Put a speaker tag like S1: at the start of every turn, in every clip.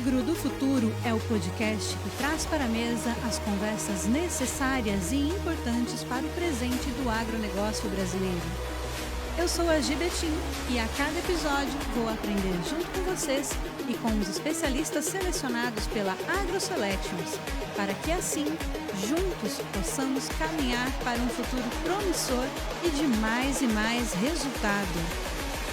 S1: Agro do Futuro é o podcast que traz para a mesa as conversas necessárias e importantes para o presente do agronegócio brasileiro. Eu sou a Gibetim e a cada episódio vou aprender junto com vocês e com os especialistas selecionados pela AgroSelections, para que assim, juntos, possamos caminhar para um futuro promissor e de mais e mais resultado.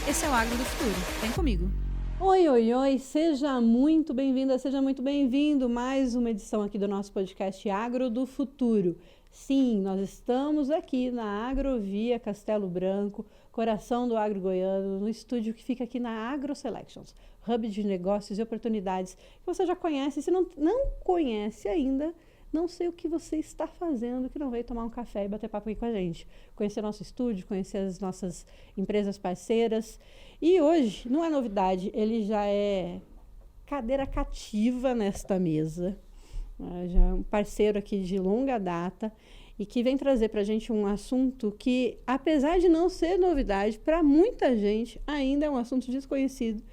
S1: Esse é o Agro do Futuro. Vem comigo. Oi, seja muito bem-vinda, seja muito bem-vindo. Mais uma edição aqui do nosso podcast Agro do Futuro. Sim, nós estamos aqui na Agrovia Castelo Branco, coração do agro goiano, no estúdio que fica aqui na AgroSelections, hub de negócios e oportunidades que você já conhece. Se não conhece ainda, não sei o que você está fazendo que não veio tomar um café e bater papo aqui com a gente. Conhecer nosso estúdio, conhecer as nossas empresas parceiras. E hoje, não é novidade, ele já é cadeira cativa nesta mesa. Já é um parceiro aqui de longa data e que vem trazer para a gente um assunto que, apesar de não ser novidade, para muita gente ainda é um assunto desconhecido,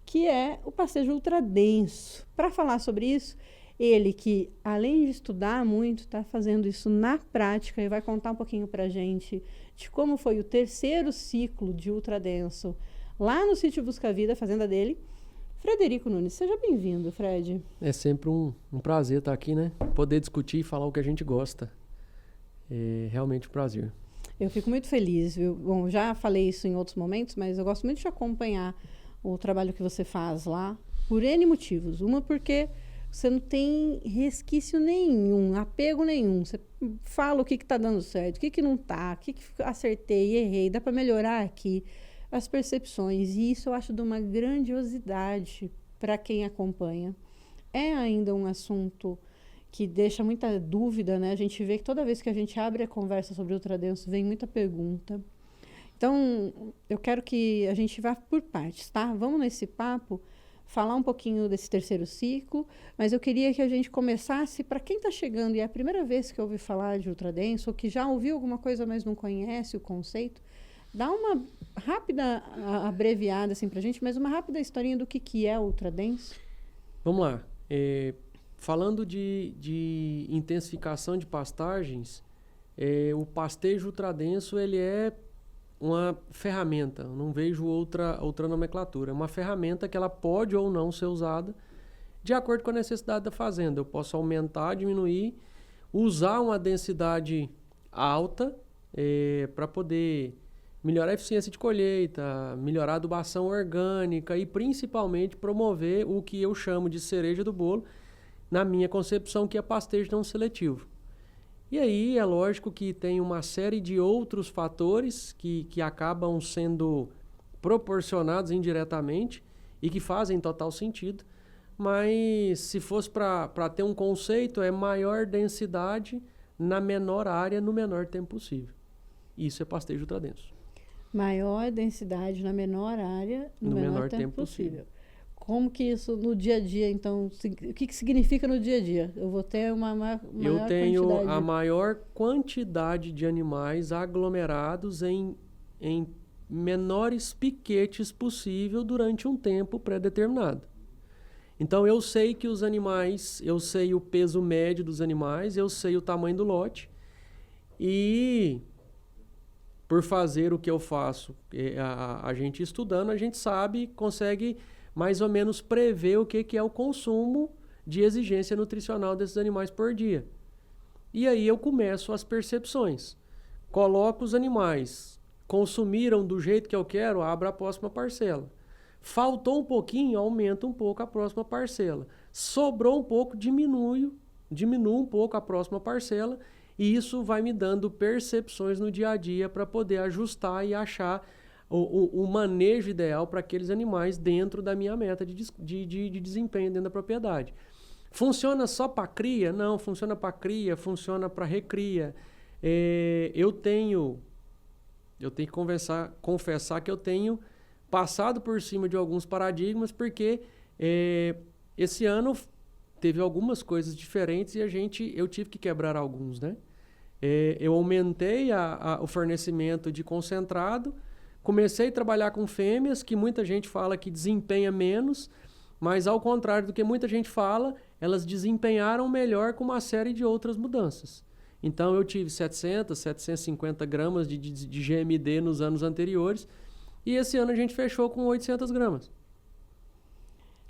S1: que é o pastejo ultradenso. Para falar sobre isso, ele que, além de estudar muito, está fazendo isso na prática e vai contar um pouquinho para a gente de como foi o terceiro ciclo de ultradenso lá no sítio Busca Vida, fazenda dele. Frederico Nunes, seja bem-vindo, Fred.
S2: É sempre um prazer estar aqui, né? Poder discutir e falar o que a gente gosta. É realmente um prazer.
S1: Eu fico muito feliz, viu? Bom, já falei isso em outros momentos, mas eu gosto muito de acompanhar o trabalho que você faz lá por N motivos. Uma, porque você não tem resquício nenhum, apego nenhum. Você fala o que está dando certo, o que não está, o que acertei, errei, dá para melhorar aqui. As percepções, e isso eu acho de uma grandiosidade para quem acompanha. É ainda um assunto que deixa muita dúvida, né? A gente vê que toda vez que a gente abre a conversa sobre ultradenso, vem muita pergunta. Então, eu quero que a gente vá por partes, tá? Vamos nesse papo, falar um pouquinho desse terceiro ciclo, mas eu queria que a gente começasse, para quem está chegando e é a primeira vez que ouve falar de ultradenso, ou que já ouviu alguma coisa, mas não conhece o conceito, dá uma rápida abreviada assim para a gente, mas uma rápida historinha do que é o ultradenso.
S2: Vamos lá. Falando de intensificação de pastagens, o pastejo ultradenso ele é uma ferramenta. Eu não vejo outra nomenclatura. É uma ferramenta que ela pode ou não ser usada de acordo com a necessidade da fazenda. Eu posso aumentar, diminuir, usar uma densidade alta para poder melhorar a eficiência de colheita, melhorar a adubação orgânica e, principalmente, promover o que eu chamo de cereja do bolo, na minha concepção, que é pastejo não seletivo. E aí, é lógico que tem uma série de outros fatores que acabam sendo proporcionados indiretamente e que fazem total sentido, mas se fosse para ter um conceito, é maior densidade na menor área, no menor tempo possível. Isso é pastejo ultradenso.
S1: Maior densidade na menor área, no menor tempo possível. Como que isso no dia a dia, então, o que significa no dia a dia? Eu vou ter uma maior
S2: Eu tenho
S1: quantidade...
S2: a maior quantidade de animais aglomerados em menores piquetes possível durante um tempo pré-determinado. Então, eu sei que os animais, eu sei o peso médio dos animais, eu sei o tamanho do lote e... por fazer o que eu faço, a gente estudando, a gente sabe, consegue mais ou menos prever o que é o consumo de exigência nutricional desses animais por dia. E aí eu começo as percepções. Coloco os animais, consumiram do jeito que eu quero, abro a próxima parcela. Faltou um pouquinho, aumento um pouco a próxima parcela. Sobrou um pouco, diminuo um pouco a próxima parcela. E isso vai me dando percepções no dia a dia para poder ajustar e achar o manejo ideal para aqueles animais dentro da minha meta de desempenho dentro da propriedade. Funciona só para cria? Não, funciona para cria, funciona para recria. Eu tenho que confessar que eu tenho passado por cima de alguns paradigmas, porque esse ano teve algumas coisas diferentes e eu tive que quebrar alguns, né? Eu aumentei o fornecimento de concentrado, comecei a trabalhar com fêmeas, que muita gente fala que desempenha menos, mas ao contrário do que muita gente fala, elas desempenharam melhor com uma série de outras mudanças. Então eu tive 700, 750 gramas de GMD nos anos anteriores e esse ano a gente fechou com 800 gramas.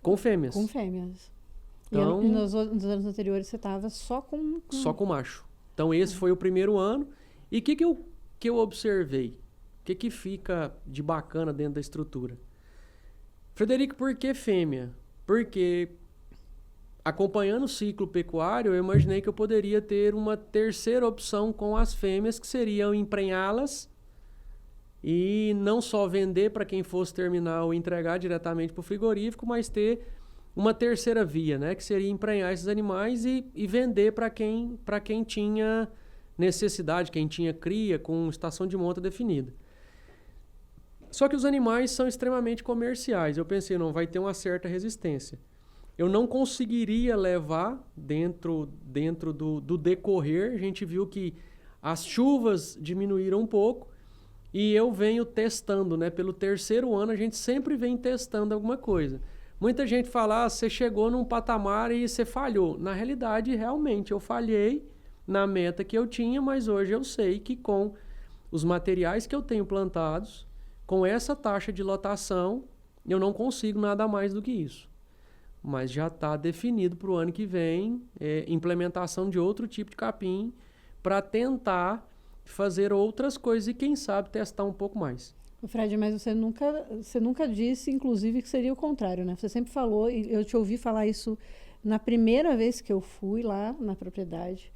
S2: Com fêmeas.
S1: Com fêmeas.
S2: Então,
S1: e nos anos anteriores você estava só com...
S2: Só com macho. Então esse foi o primeiro ano. E o que eu observei? O que fica de bacana dentro da estrutura? Frederico, por que fêmea? Porque acompanhando o ciclo pecuário, eu imaginei que eu poderia ter uma terceira opção com as fêmeas, que seriam emprenhá-las e não só vender para quem fosse terminar ou entregar diretamente para o frigorífico, mas ter uma terceira via, né? Que seria emprenhar esses animais e vender para quem tinha necessidade, quem tinha cria, com estação de monta definida. Só que os animais são extremamente comerciais. Eu pensei, não, vai ter uma certa resistência. Eu não conseguiria levar dentro do decorrer. A gente viu que as chuvas diminuíram um pouco e eu venho testando, né? Pelo terceiro ano a gente sempre vem testando alguma coisa. Muita gente fala, você chegou num patamar e você falhou. Na realidade, realmente, eu falhei na meta que eu tinha, mas hoje eu sei que com os materiais que eu tenho plantados, com essa taxa de lotação, eu não consigo nada mais do que isso. Mas já está definido para o ano que vem implementação de outro tipo de capim para tentar fazer outras coisas e, quem sabe, testar um pouco mais.
S1: Fred, mas você nunca disse, inclusive, que seria o contrário, né? Você sempre falou, e eu te ouvi falar isso na primeira vez que eu fui lá na propriedade,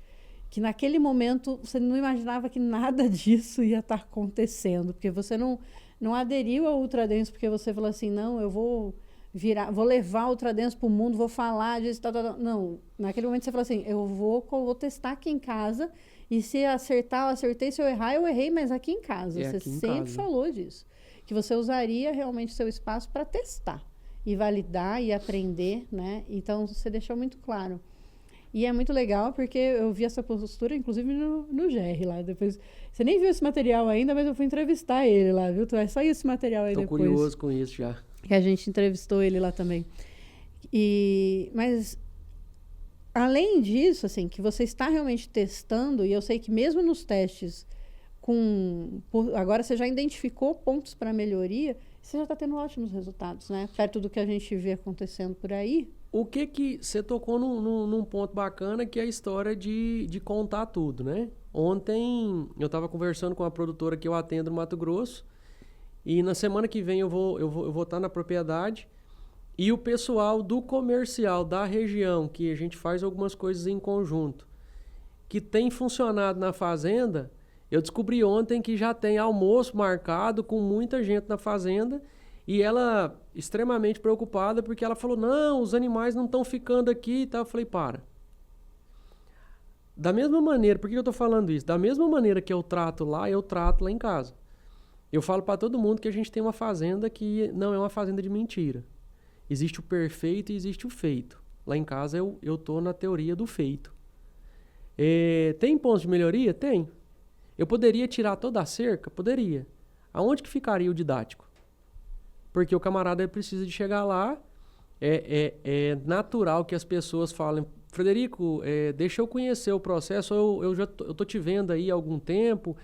S1: que naquele momento você não imaginava que nada disso ia estar acontecendo, porque você não aderiu ao Ultradenso porque você falou assim, não, eu vou levar o Ultradenso para o mundo, vou falar disso, tal. Não, naquele momento você falou assim, eu vou testar aqui em casa e se acertar, eu acertei, se eu errar, eu errei, mas aqui em casa. Você sempre falou disso, que você usaria realmente seu espaço para testar e validar e aprender, né? Então, você deixou muito claro. E é muito legal porque eu vi essa postura, inclusive, no GR lá. Depois, você nem viu esse material ainda, mas eu fui entrevistar ele lá, viu? Vai sair esse material aí depois.
S2: Tô curioso com isso já.
S1: Que a gente entrevistou ele lá também. Mas, além disso, assim, que você está realmente testando, e eu sei que mesmo nos testes, agora você já identificou pontos para melhoria, você já está tendo ótimos resultados, né? Perto do que a gente vê acontecendo por aí.
S2: O que você tocou num ponto bacana, que é a história de contar tudo, né? Ontem eu estava conversando com a produtora que eu atendo no Mato Grosso e na semana que vem eu vou estar na propriedade e o pessoal do comercial da região, que a gente faz algumas coisas em conjunto, que tem funcionado na fazenda, eu descobri ontem que já tem almoço marcado com muita gente na fazenda. E ela extremamente preocupada porque ela falou, não, os animais não estão ficando aqui e tal. Eu falei, para. Da mesma maneira, por que eu estou falando isso? Da mesma maneira que eu trato lá em casa. Eu falo para todo mundo que a gente tem uma fazenda que não é uma fazenda de mentira. Existe o perfeito e existe o feito. Lá em casa eu estou na teoria do feito. Tem pontos de melhoria? Tem. Eu poderia tirar toda a cerca? Poderia. Aonde que ficaria o didático? Porque o camarada precisa de chegar lá, é natural que as pessoas falem, Frederico, deixa eu conhecer o processo, eu estou te vendo aí há algum tempo,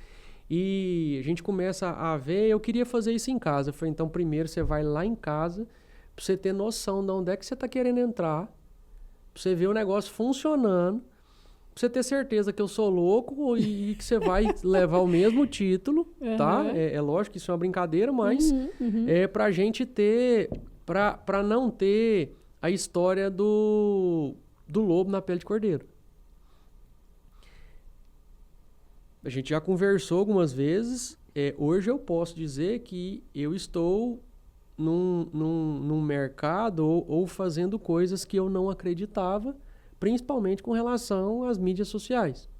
S2: e a gente começa a ver, eu queria fazer isso em casa. Eu falei, então primeiro você vai lá em casa, para você ter noção de onde é que você está querendo entrar, para você ver o negócio funcionando, pra você ter certeza que eu sou louco e que você vai levar o mesmo título, tá? É lógico que isso é uma brincadeira, mas é pra gente ter, pra não ter a história do lobo na pele de cordeiro. A gente já conversou algumas vezes, hoje eu posso dizer que eu estou num mercado ou fazendo coisas que eu não acreditava, principalmente com relação às mídias sociais.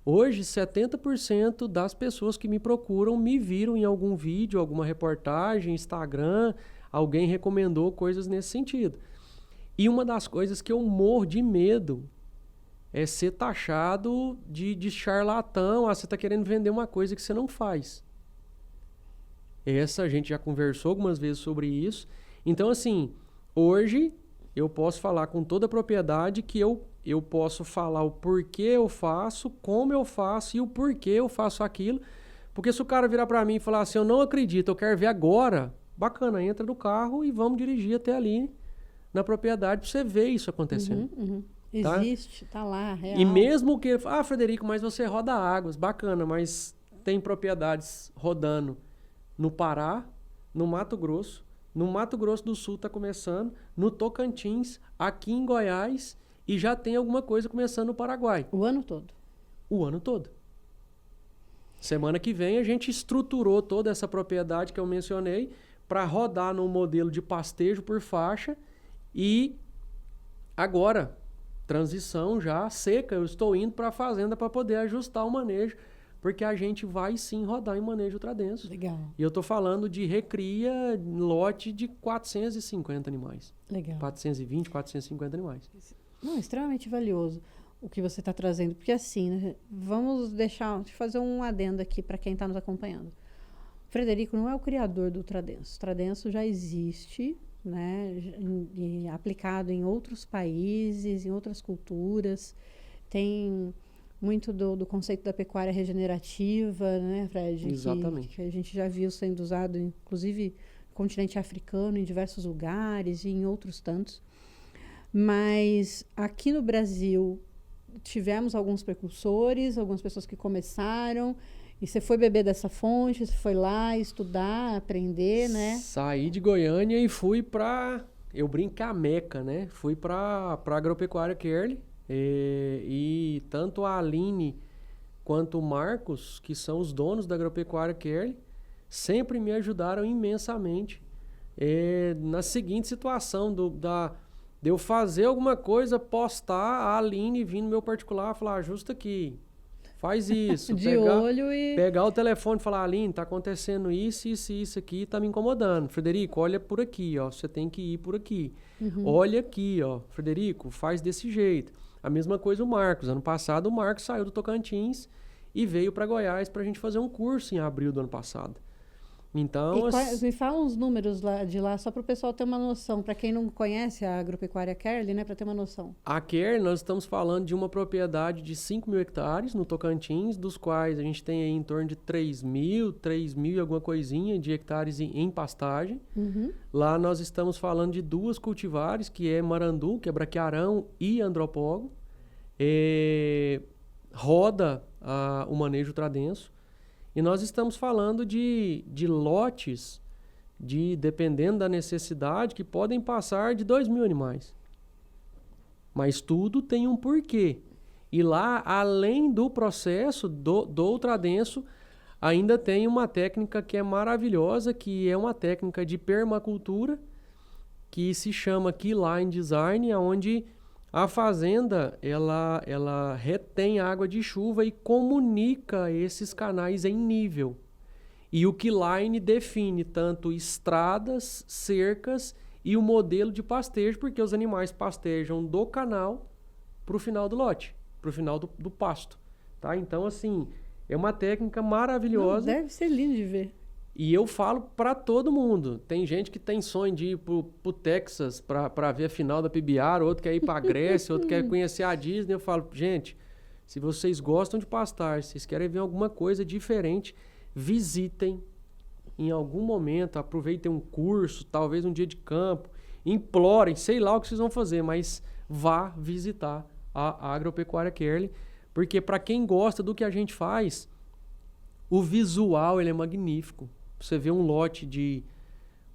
S2: Hoje, 70% das pessoas que me procuram me viram em algum vídeo, alguma reportagem, Instagram, alguém recomendou coisas nesse sentido. E uma das coisas que eu morro de medo é ser taxado de charlatão. Você está querendo vender uma coisa que você não faz. A gente já conversou algumas vezes sobre isso. Então, assim, Hoje, eu posso falar com toda a propriedade que eu posso falar o porquê eu faço, como eu faço e o porquê eu faço aquilo. Porque se o cara virar para mim e falar assim, eu não acredito, eu quero ver agora, bacana, entra no carro e vamos dirigir até ali na propriedade para você ver isso acontecendo. Tá?
S1: Existe, tá lá, real.
S2: E mesmo que... Frederico, mas você roda águas, bacana, mas tem propriedades rodando no Pará, no Mato Grosso do Sul está começando, no Tocantins, aqui em Goiás, e já tem alguma coisa começando no Paraguai.
S1: O ano todo?
S2: O ano todo. Semana que vem a gente estruturou toda essa propriedade que eu mencionei para rodar num modelo de pastejo por faixa e agora, transição já seca, eu estou indo para a fazenda para poder ajustar o manejo, porque a gente vai sim rodar em manejo ultradenso.
S1: Legal.
S2: E eu estou falando de recria lote de 450 animais.
S1: Legal.
S2: 420, 450 animais.
S1: Não, extremamente valioso o que você está trazendo. Porque assim, né, vamos fazer um adendo aqui para quem está nos acompanhando. O Frederico não é o criador do ultradenso. O ultradenso já existe, né, aplicado em outros países, em outras culturas. Tem... muito do conceito da pecuária regenerativa, né, Fred?
S2: Exatamente.
S1: Que a gente já viu sendo usado, inclusive, no continente africano, em diversos lugares e em outros tantos. Mas aqui no Brasil, tivemos alguns precursores, algumas pessoas que começaram, e você foi beber dessa fonte, você foi lá estudar, aprender, né?
S2: Saí de Goiânia e fui para... Eu brinco a Meca, né? Fui para Agropecuária Kerley. E tanto a Aline quanto o Marcos, que são os donos da Agropecuária Kerley, sempre me ajudaram imensamente na seguinte situação de eu fazer alguma coisa, postar, a Aline vir no meu particular, falar, ajusta aqui, faz isso. Pegar o telefone e falar, Aline, tá acontecendo isso aqui, tá me incomodando. Frederico, olha por aqui, ó, você tem que ir por aqui. Olha aqui, ó, Frederico, faz desse jeito. A mesma coisa o Marcos. Ano passado o Marcos saiu do Tocantins e veio para Goiás para a gente fazer um curso em abril do ano passado. Então,
S1: me fala uns números de lá, só para o pessoal ter uma noção. Para quem não conhece a Agropecuária Kerley, né, para ter uma noção.
S2: A Kerley, nós estamos falando de uma propriedade de 5.000 hectares no Tocantins, dos quais a gente tem aí em torno de 3.000 e alguma coisinha de hectares em pastagem. Lá nós estamos falando de 2 cultivares, que é Marandu, que é Braquiarão e Andropógon. Roda o manejo ultradenso. E nós estamos falando de lotes, dependendo da necessidade, que podem passar de 2.000 animais. Mas tudo tem um porquê. E lá, além do processo do ultradenso, ainda tem uma técnica que é maravilhosa, que é uma técnica de permacultura, que se chama Keyline Design, onde a fazenda ela retém água de chuva e comunica esses canais em nível. E o Keyline define tanto estradas, cercas e o modelo de pastejo, porque os animais pastejam do canal para o final do lote, para o final do pasto. Tá? Então, assim, é uma técnica maravilhosa.
S1: Deve ser lindo de ver.
S2: E eu falo para todo mundo. Tem gente que tem sonho de ir pro Texas para ver a final da PBR, outro quer ir para a Grécia, outro quer conhecer a Disney. Eu falo, gente, se vocês gostam de pastar, se vocês querem ver alguma coisa diferente, visitem em algum momento, aproveitem um curso, talvez um dia de campo, implorem, sei lá o que vocês vão fazer, mas vá visitar a Agropecuária Kerley, porque para quem gosta do que a gente faz, o visual ele é magnífico. Você vê um lote de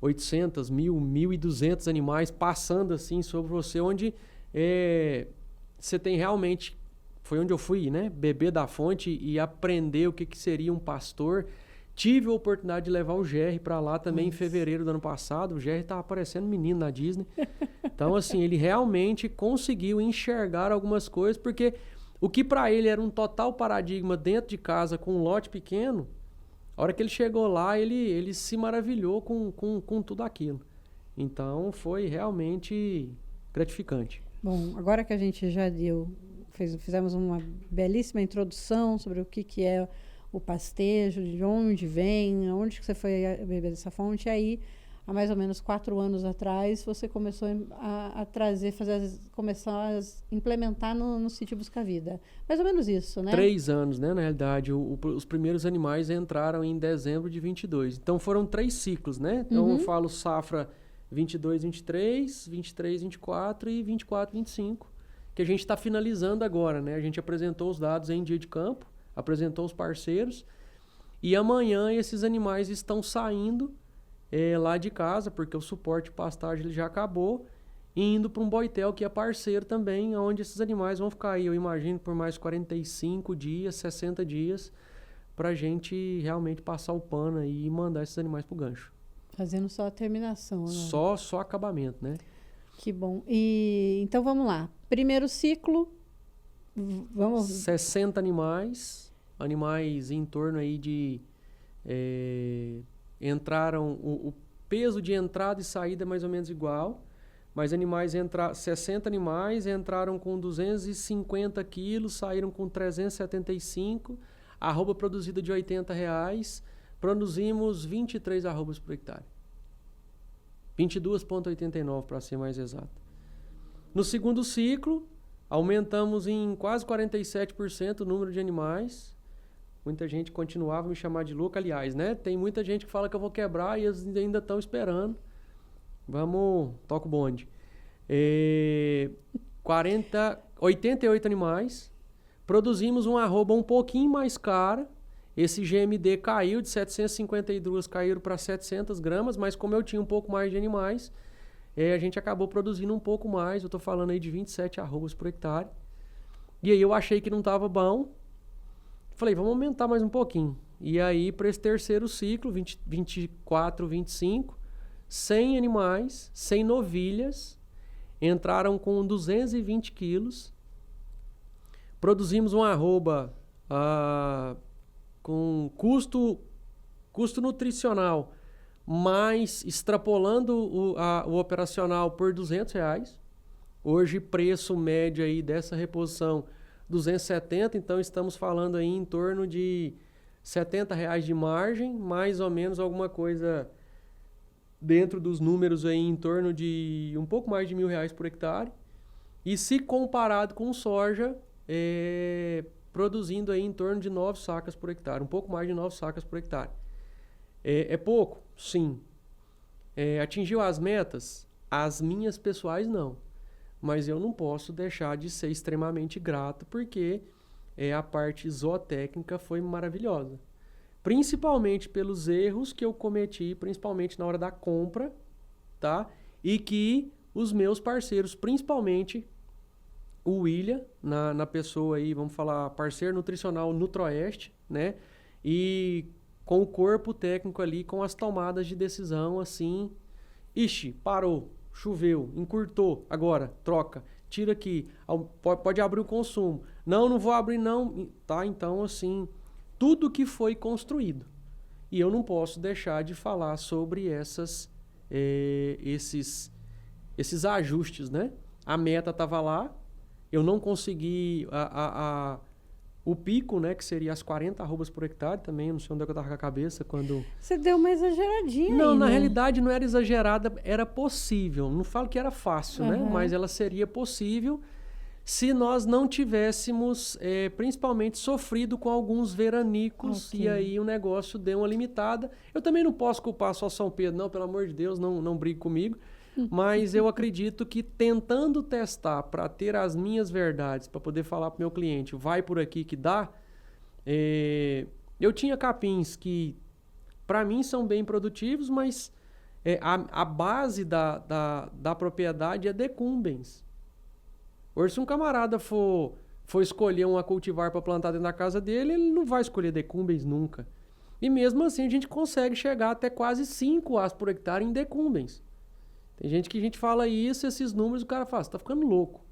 S2: 800, 1.200 animais passando assim sobre você, onde você tem realmente... Foi onde eu fui, né? Beber da fonte e aprender o que seria um pastor. Tive a oportunidade de levar o Jerry para lá também em fevereiro do ano passado. O Jerry estava parecendo menino na Disney. Então, assim, ele realmente conseguiu enxergar algumas coisas, porque o que para ele era um total paradigma dentro de casa com um lote pequeno, a hora que ele chegou lá, ele se maravilhou com tudo aquilo. Então, foi realmente gratificante.
S1: Bom, agora que a gente já fizemos uma belíssima introdução sobre o que é o pastejo, de onde vem, onde que você foi beber dessa fonte, aí há mais ou menos 4 anos atrás, você começou a trazer, começar a implementar no sítio Busca Vida. Mais ou menos isso, né?
S2: 3 anos, né? Na realidade, os primeiros animais entraram em dezembro de 22. Então, foram 3 ciclos, né? Então, eu falo safra 22, 23, 23, 24 e 24, 25, que a gente está finalizando agora, né? A gente apresentou os dados em dia de campo, apresentou os parceiros, e amanhã esses animais estão saindo lá de casa, porque o suporte de pastagem ele já acabou, e indo para um boitel que é parceiro também, onde esses animais vão ficar aí, eu imagino, por mais 45 dias, 60 dias, para a gente realmente passar o pano aí e mandar esses animais para o gancho.
S1: Fazendo só a terminação, né?
S2: Só acabamento, né?
S1: Que bom. E então vamos lá. Primeiro ciclo,
S2: 60 animais em torno aí de entraram, o peso de entrada e saída é mais ou menos igual, mas 60 animais entraram com 250 quilos, saíram com 375, arroba produzida de R$80, produzimos 23 arrobas por hectare. 22,89 para ser mais exato. No segundo ciclo, aumentamos em quase 47% o número de animais. Muita gente continuava a me chamar de louco, aliás, né? Tem muita gente que fala que eu vou quebrar e eles ainda estão esperando. Toca o bonde. 88 animais. Produzimos uma arroba um pouquinho mais cara. Esse GMD caiu de 752, caíram para 700 gramas, mas como eu tinha um pouco mais de animais, a gente acabou produzindo um pouco mais. Eu estou falando aí de 27 arrobas por hectare. E aí eu achei que não estava bom. Falei, vamos aumentar mais um pouquinho. E aí, para esse terceiro ciclo, 24, 25, 100 animais, 100 novilhas, entraram com 220 quilos. Produzimos uma arroba com custo nutricional, mas extrapolando o operacional por R$200. Hoje, preço médio aí dessa reposição, 270, então estamos falando aí em torno de R$70 de margem, mais ou menos alguma coisa dentro dos números aí em torno de um pouco mais de R$1.000 por hectare. E se comparado com soja, produzindo aí em torno de 9 sacas por hectare, um pouco mais de 9 sacas por hectare. É pouco? Sim. Atingiu as metas? As minhas pessoais não. Mas eu não posso deixar de ser extremamente grato, porque a parte zootécnica foi maravilhosa. Principalmente pelos erros que eu cometi, principalmente na hora da compra, tá? E que os meus parceiros, principalmente o William, na pessoa aí, vamos falar, parceiro nutricional Nutroeste, né? E com o corpo técnico ali, com as tomadas de decisão, assim, parou. Choveu, encurtou, agora, troca, tira aqui, pode abrir o consumo. Não vou abrir não, tá? Então, assim, tudo que foi construído. E eu não posso deixar de falar sobre esses ajustes, né? A meta estava lá, eu não consegui o pico, né, que seria as 40 arrobas por hectare também, não sei onde é que eu estava com a cabeça quando...
S1: Você deu uma exageradinha.
S2: Não,
S1: aí,
S2: na
S1: né?
S2: realidade não era exagerada, era possível. Não falo que era fácil, né? Mas ela seria possível se nós não tivéssemos, principalmente, sofrido com alguns veranicos, e aí o negócio deu uma limitada. Eu também não posso culpar só São Pedro, não, pelo amor de Deus, não brigue comigo. Mas eu acredito que tentando testar para ter as minhas verdades, para poder falar para o meu cliente, vai por aqui que dá, eu tinha capins que, para mim, são bem produtivos, mas a base da propriedade é decumbens. Hoje, se um camarada for escolher uma cultivar para plantar dentro da casa dele, ele não vai escolher decumbens nunca. E mesmo assim, a gente consegue chegar até quase 5 as por hectare em decumbens. Tem gente que a gente fala isso, esses números, o cara fala, você tá ficando louco.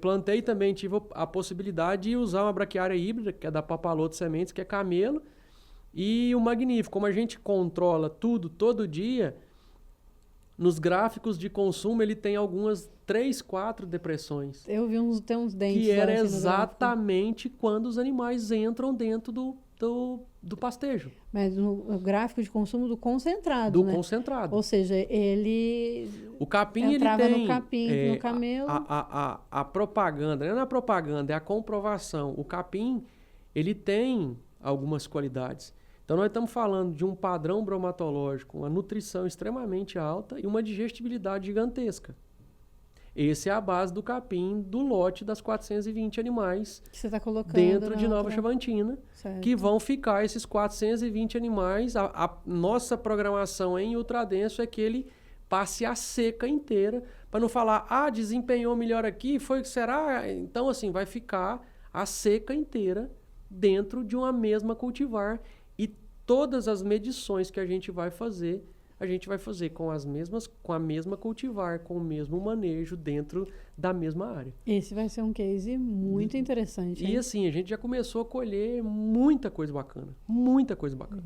S2: Plantei também, tive a possibilidade de usar uma braquiária híbrida, que é da Papaloto Sementes, que é camelo, e o Magnífico. Como a gente controla tudo, todo dia, nos gráficos de consumo ele tem algumas 3, 4 depressões.
S1: Eu vi tem uns dentes.
S2: Que era exatamente quando os animais entram dentro do pastejo.
S1: Mas o gráfico de consumo do concentrado,
S2: Do
S1: né?
S2: concentrado.
S1: Ou seja, ele
S2: O capim,
S1: entrava
S2: ele tem...
S1: no capim, no camelo.
S2: A propaganda, não é a propaganda, é a comprovação. O capim, ele tem algumas qualidades. Então, nós estamos falando de um padrão bromatológico, uma nutrição extremamente alta e uma digestibilidade gigantesca. Essa é a base do capim do lote das 420 animais
S1: Que você está colocando
S2: dentro de Nova Chavantina,
S1: certo.
S2: que vão ficar esses 420 animais. A nossa programação em ultradenso é que ele passe a seca inteira, para não falar, desempenhou melhor aqui, será? Então, assim, vai ficar a seca inteira dentro de uma mesma cultivar e todas as medições que a gente vai fazer com a mesma cultivar, com o mesmo manejo dentro da mesma área.
S1: Esse vai ser um case muito interessante. Hein?
S2: E assim, a gente já começou a colher muita coisa bacana. Muita coisa bacana.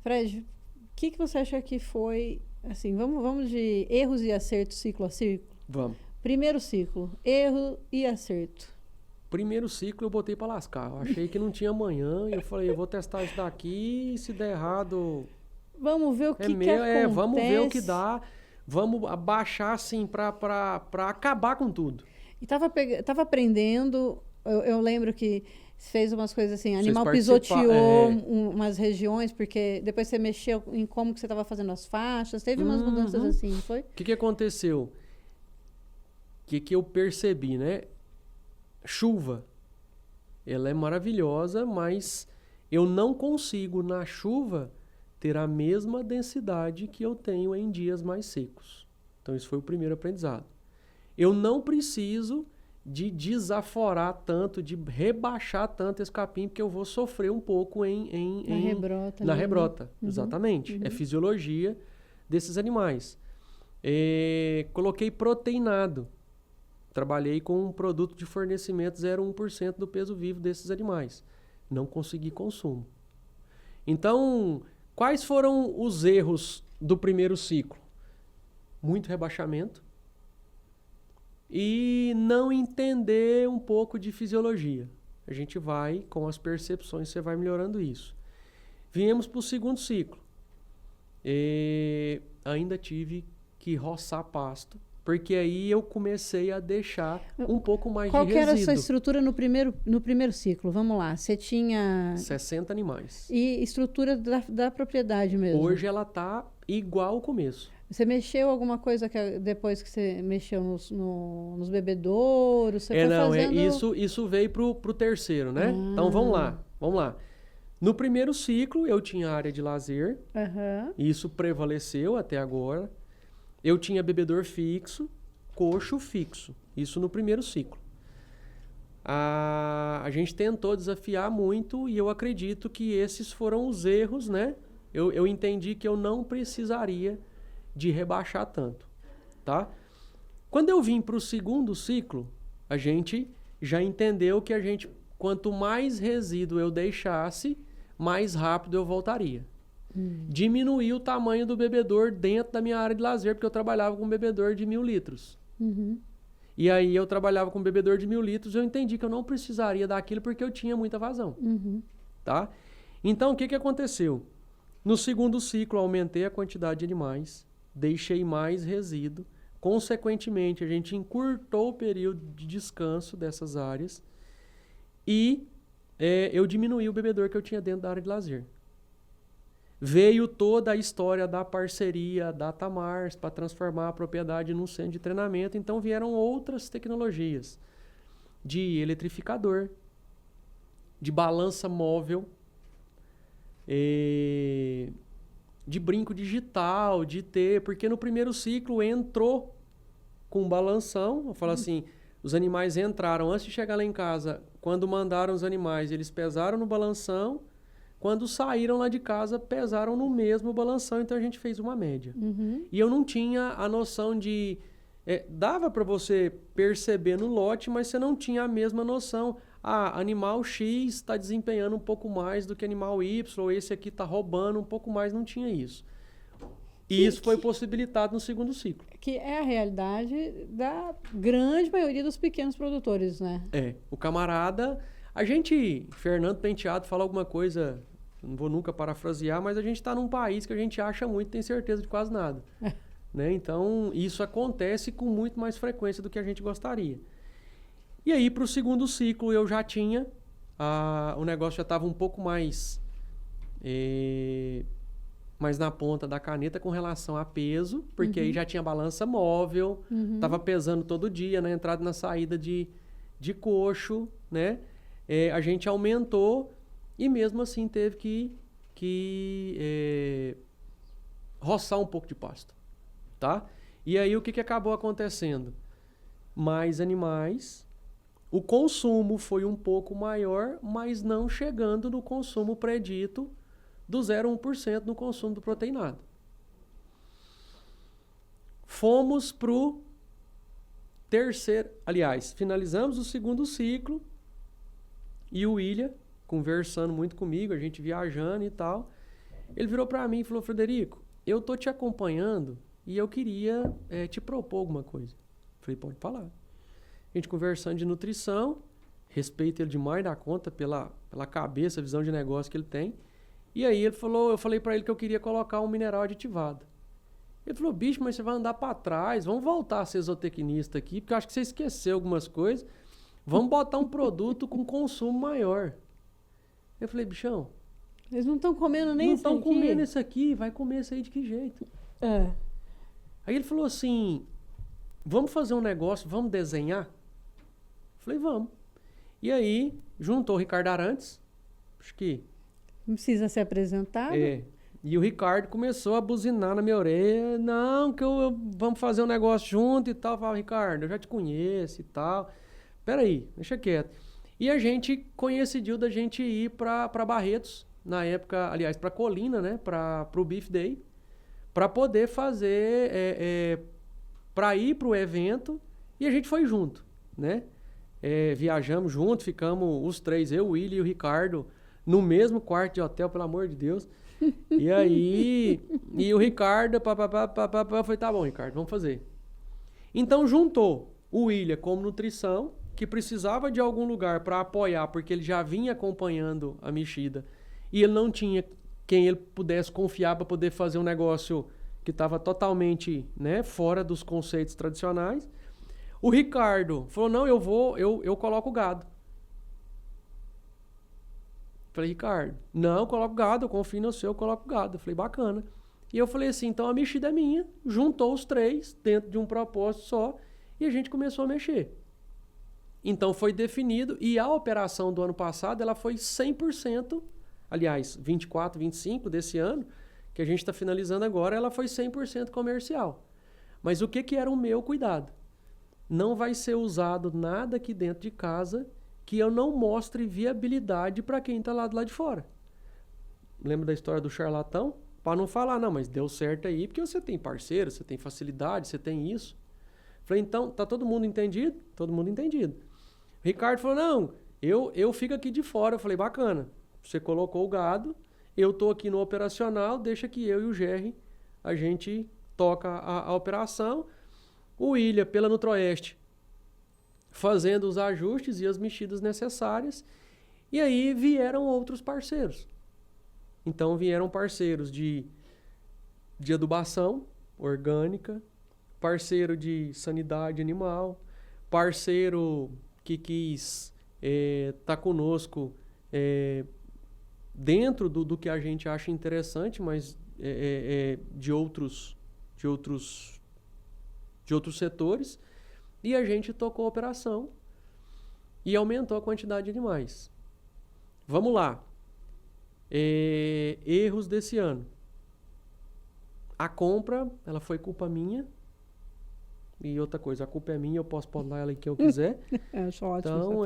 S1: Fred, o que você acha que foi, assim, vamos de erros e acertos ciclo a ciclo?
S2: Vamos.
S1: Primeiro ciclo, erro e acerto.
S2: Primeiro ciclo eu botei para lascar. Eu achei que não tinha amanhã e eu falei, eu vou testar isso daqui e se der errado...
S1: Vamos ver o que acontece.
S2: Vamos ver o que dá. Vamos abaixar, assim, para acabar com tudo.
S1: E tava aprendendo, eu lembro que fez umas coisas assim, animal pisoteou umas regiões, porque depois você mexeu em como que você estava fazendo as faixas, teve umas mudanças assim, não foi?
S2: O que aconteceu? O que eu percebi, né? Chuva, ela é maravilhosa, mas eu não consigo, na chuva, ter a mesma densidade que eu tenho em dias mais secos. Então, esse foi o primeiro aprendizado. Eu não preciso de desaforar tanto, de rebaixar tanto esse capim, porque eu vou sofrer um pouco na rebrota. Exatamente. É fisiologia desses animais. Coloquei proteinado. Trabalhei com um produto de fornecimento 0,1% do peso vivo desses animais. Não consegui consumo. Então... Quais foram os erros do primeiro ciclo? Muito rebaixamento e não entender um pouco de fisiologia. A gente vai, com as percepções, você vai melhorando isso. Viemos para o segundo ciclo. Ainda tive que roçar pasto, porque aí eu comecei a deixar um pouco mais de resíduo.
S1: Qual que era a sua estrutura no primeiro ciclo? Vamos lá, você tinha...
S2: 60 animais.
S1: E estrutura da propriedade mesmo?
S2: Hoje ela está igual ao começo.
S1: Você mexeu alguma coisa depois que você mexeu nos bebedouros? Você foi fazendo...
S2: Isso veio pro terceiro, né? Então vamos lá. No primeiro ciclo eu tinha área de lazer, isso prevaleceu até agora. Eu tinha bebedor fixo, coxo fixo. Isso no primeiro ciclo. A gente tentou desafiar muito e eu acredito que esses foram os erros, né? Eu entendi que eu não precisaria de rebaixar tanto, tá? Quando eu vim para o segundo ciclo, a gente já entendeu que quanto mais resíduo eu deixasse, mais rápido eu voltaria. Diminuir o tamanho do bebedor dentro da minha área de lazer, porque eu trabalhava com um bebedor de 1.000 litros. E aí eu trabalhava com um bebedor de 1.000 litros, eu entendi que eu não precisaria daquilo porque eu tinha muita vazão. Tá? Então, o que aconteceu? No segundo ciclo, aumentei a quantidade de animais, deixei mais resíduo, consequentemente, a gente encurtou o período de descanso dessas áreas e eu diminuí o bebedor que eu tinha dentro da área de lazer. Veio toda a história da parceria da Tamars para transformar a propriedade num centro de treinamento. Então vieram outras tecnologias de eletrificador, de balança móvel, de brinco digital, porque no primeiro ciclo entrou com um balanção. Eu falo assim, os animais entraram antes de chegar lá em casa. Quando mandaram os animais, eles pesaram no balanção. Quando saíram lá de casa, pesaram no mesmo balanção, então a gente fez uma média. E eu não tinha a noção de... dava para você perceber no lote, mas você não tinha a mesma noção. Animal X está desempenhando um pouco mais do que animal Y, ou esse aqui está roubando um pouco mais, não tinha isso. E isso foi possibilitado no segundo ciclo.
S1: Que é a realidade da grande maioria dos pequenos produtores, né?
S2: O camarada... A gente, Fernando Penteado, fala alguma coisa, não vou nunca parafrasear, mas a gente está num país que a gente acha muito e tem certeza de quase nada. Né? Então, isso acontece com muito mais frequência do que a gente gostaria. E aí, para o segundo ciclo, eu já tinha, o negócio já estava um pouco mais na ponta da caneta com relação a peso, porque aí já tinha balança móvel, estava pesando todo dia, na entrada e na saída de coxo, né? A gente aumentou e mesmo assim teve que roçar um pouco de pasto, tá? E aí o que acabou acontecendo? Mais animais, o consumo foi um pouco maior, mas não chegando no consumo predito do 0,1% no consumo do proteinado. Fomos para o terceiro, aliás, finalizamos o segundo ciclo e o William, conversando muito comigo, a gente viajando e tal, ele virou para mim e falou: Frederico, eu tô te acompanhando e eu queria te propor alguma coisa. Falei: pode falar. A gente conversando de nutrição, respeito ele demais da conta pela cabeça, visão de negócio que ele tem. E aí eu falei para ele que eu queria colocar um mineral aditivado. Ele falou: bicho, mas você vai andar para trás, vamos voltar a ser zootecnista aqui, porque eu acho que você esqueceu algumas coisas. Vamos botar um produto com consumo maior. Eu falei: bichão,
S1: eles não estão comendo nem isso aqui.
S2: Não estão comendo isso aqui, vai comer isso aí de que jeito? Aí ele falou assim: vamos fazer um negócio, vamos desenhar? Eu falei: vamos. E aí, juntou o Ricardo Arantes, acho que...
S1: Não precisa se apresentar?
S2: E o Ricardo começou a buzinar na minha orelha: não, que vamos fazer um negócio junto e tal. Eu falei: Ricardo, eu já te conheço e tal. Peraí, deixa quieto. E a gente coincidiu da gente ir para Barretos, na época, aliás, para Colina, né? Para o Beef Day, para poder fazer, para ir para o evento, e a gente foi junto, né? Viajamos junto, ficamos os três, eu, o Willi e o Ricardo, no mesmo quarto de hotel, pelo amor de Deus. E aí, o Ricardo, eu falei: tá bom, Ricardo, vamos fazer. Então juntou o William como nutrição, que precisava de algum lugar para apoiar, porque ele já vinha acompanhando a mexida, e ele não tinha quem ele pudesse confiar para poder fazer um negócio que estava totalmente, né, fora dos conceitos tradicionais. O Ricardo falou: não, eu coloco o gado. Falei: Ricardo, não, eu coloco gado, eu confio no seu, eu coloco gado. Eu falei: bacana. E eu falei assim: então a mexida é minha, juntou os três dentro de um propósito só, e a gente começou a mexer. Então foi definido, e a operação do ano passado, ela foi 100%, aliás, 24, 25 desse ano, que a gente está finalizando agora, ela foi 100% comercial. Mas o que era o meu cuidado? Não vai ser usado nada aqui dentro de casa que eu não mostre viabilidade para quem está lá do lado de fora. Lembra da história do charlatão? Para não falar: não, mas deu certo aí porque você tem parceiro, você tem facilidade, você tem isso. Falei: então, tá todo mundo entendido? Todo mundo entendido. O Ricardo falou: não, eu fico aqui de fora. Eu falei: bacana, você colocou o gado, eu tô aqui no operacional, deixa que eu e o Gerry, a gente toca a operação. O William, pela Nutroeste, fazendo os ajustes e as mexidas necessárias. E aí vieram outros parceiros. Então vieram parceiros de adubação orgânica, parceiro de sanidade animal, parceiro que quis tá conosco dentro do que a gente acha interessante, mas de outros setores. E a gente tocou a operação e aumentou a quantidade de animais. Vamos lá. Erros desse ano. A compra, ela foi culpa minha. E outra coisa, a culpa é minha, eu posso podar ela em que eu quiser.
S1: Acho ótimo
S2: então,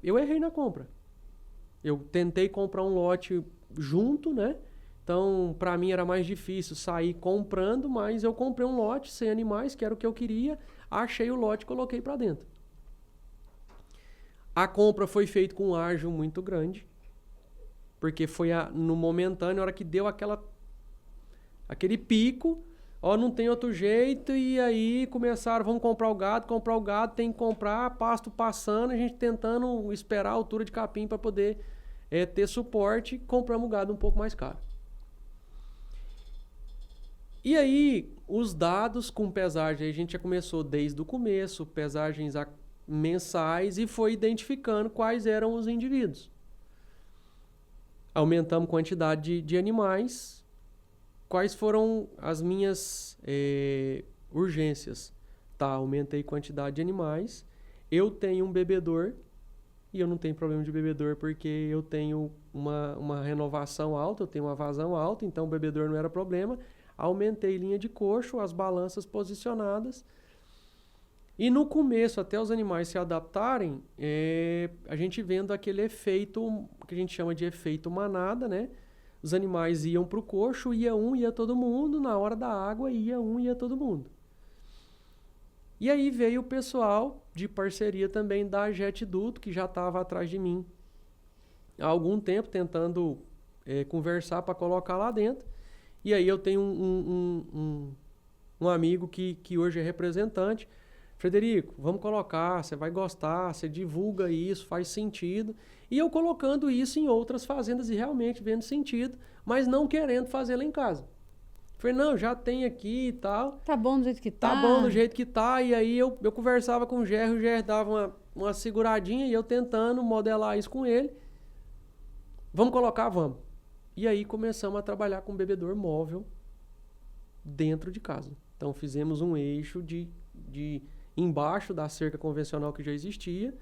S2: eu errei na compra. Eu tentei comprar um lote junto, né? Então, para mim era mais difícil sair comprando, mas eu comprei um lote sem animais, que era o que eu queria, achei o lote e coloquei para dentro. A compra foi feita com um ágio muito grande, porque foi no momentâneo, a hora que deu aquele pico, não tem outro jeito, e aí começaram, vamos comprar o gado, tem que comprar, pasto passando, a gente tentando esperar a altura de capim para poder ter suporte, compramos o gado um pouco mais caro. E aí, os dados com pesagem, a gente já começou desde o começo, pesagens mensais, e foi identificando quais eram os indivíduos. Aumentamos a quantidade de animais. Quais foram as minhas urgências? Aumentei a quantidade de animais. Eu tenho um bebedor, e eu não tenho problema de bebedor porque eu tenho uma renovação alta, eu tenho uma vazão alta, então o bebedor não era problema. Aumentei linha de coxo, as balanças posicionadas. E no começo, até os animais se adaptarem, a gente vendo aquele efeito que a gente chama de efeito manada, né? Os animais iam para o coxo, ia todo mundo, na hora da água ia todo mundo. E aí veio o pessoal de parceria também da Jet Duto, que já estava atrás de mim há algum tempo, tentando conversar para colocar lá dentro. E aí eu tenho um amigo que hoje é representante. Frederico, vamos colocar, você vai gostar, você divulga isso, faz sentido. E eu colocando isso em outras fazendas e realmente vendo sentido, mas não querendo fazer lá em casa. Falei, não, já tem aqui e tal.
S1: Tá bom do jeito que tá.
S2: Tá bom do jeito que tá. E aí eu conversava com o GR dava uma seguradinha e eu tentando modelar isso com ele. Vamos colocar? Vamos. E aí começamos a trabalhar com bebedor móvel dentro de casa. Então fizemos um eixo de embaixo da cerca convencional que já existia,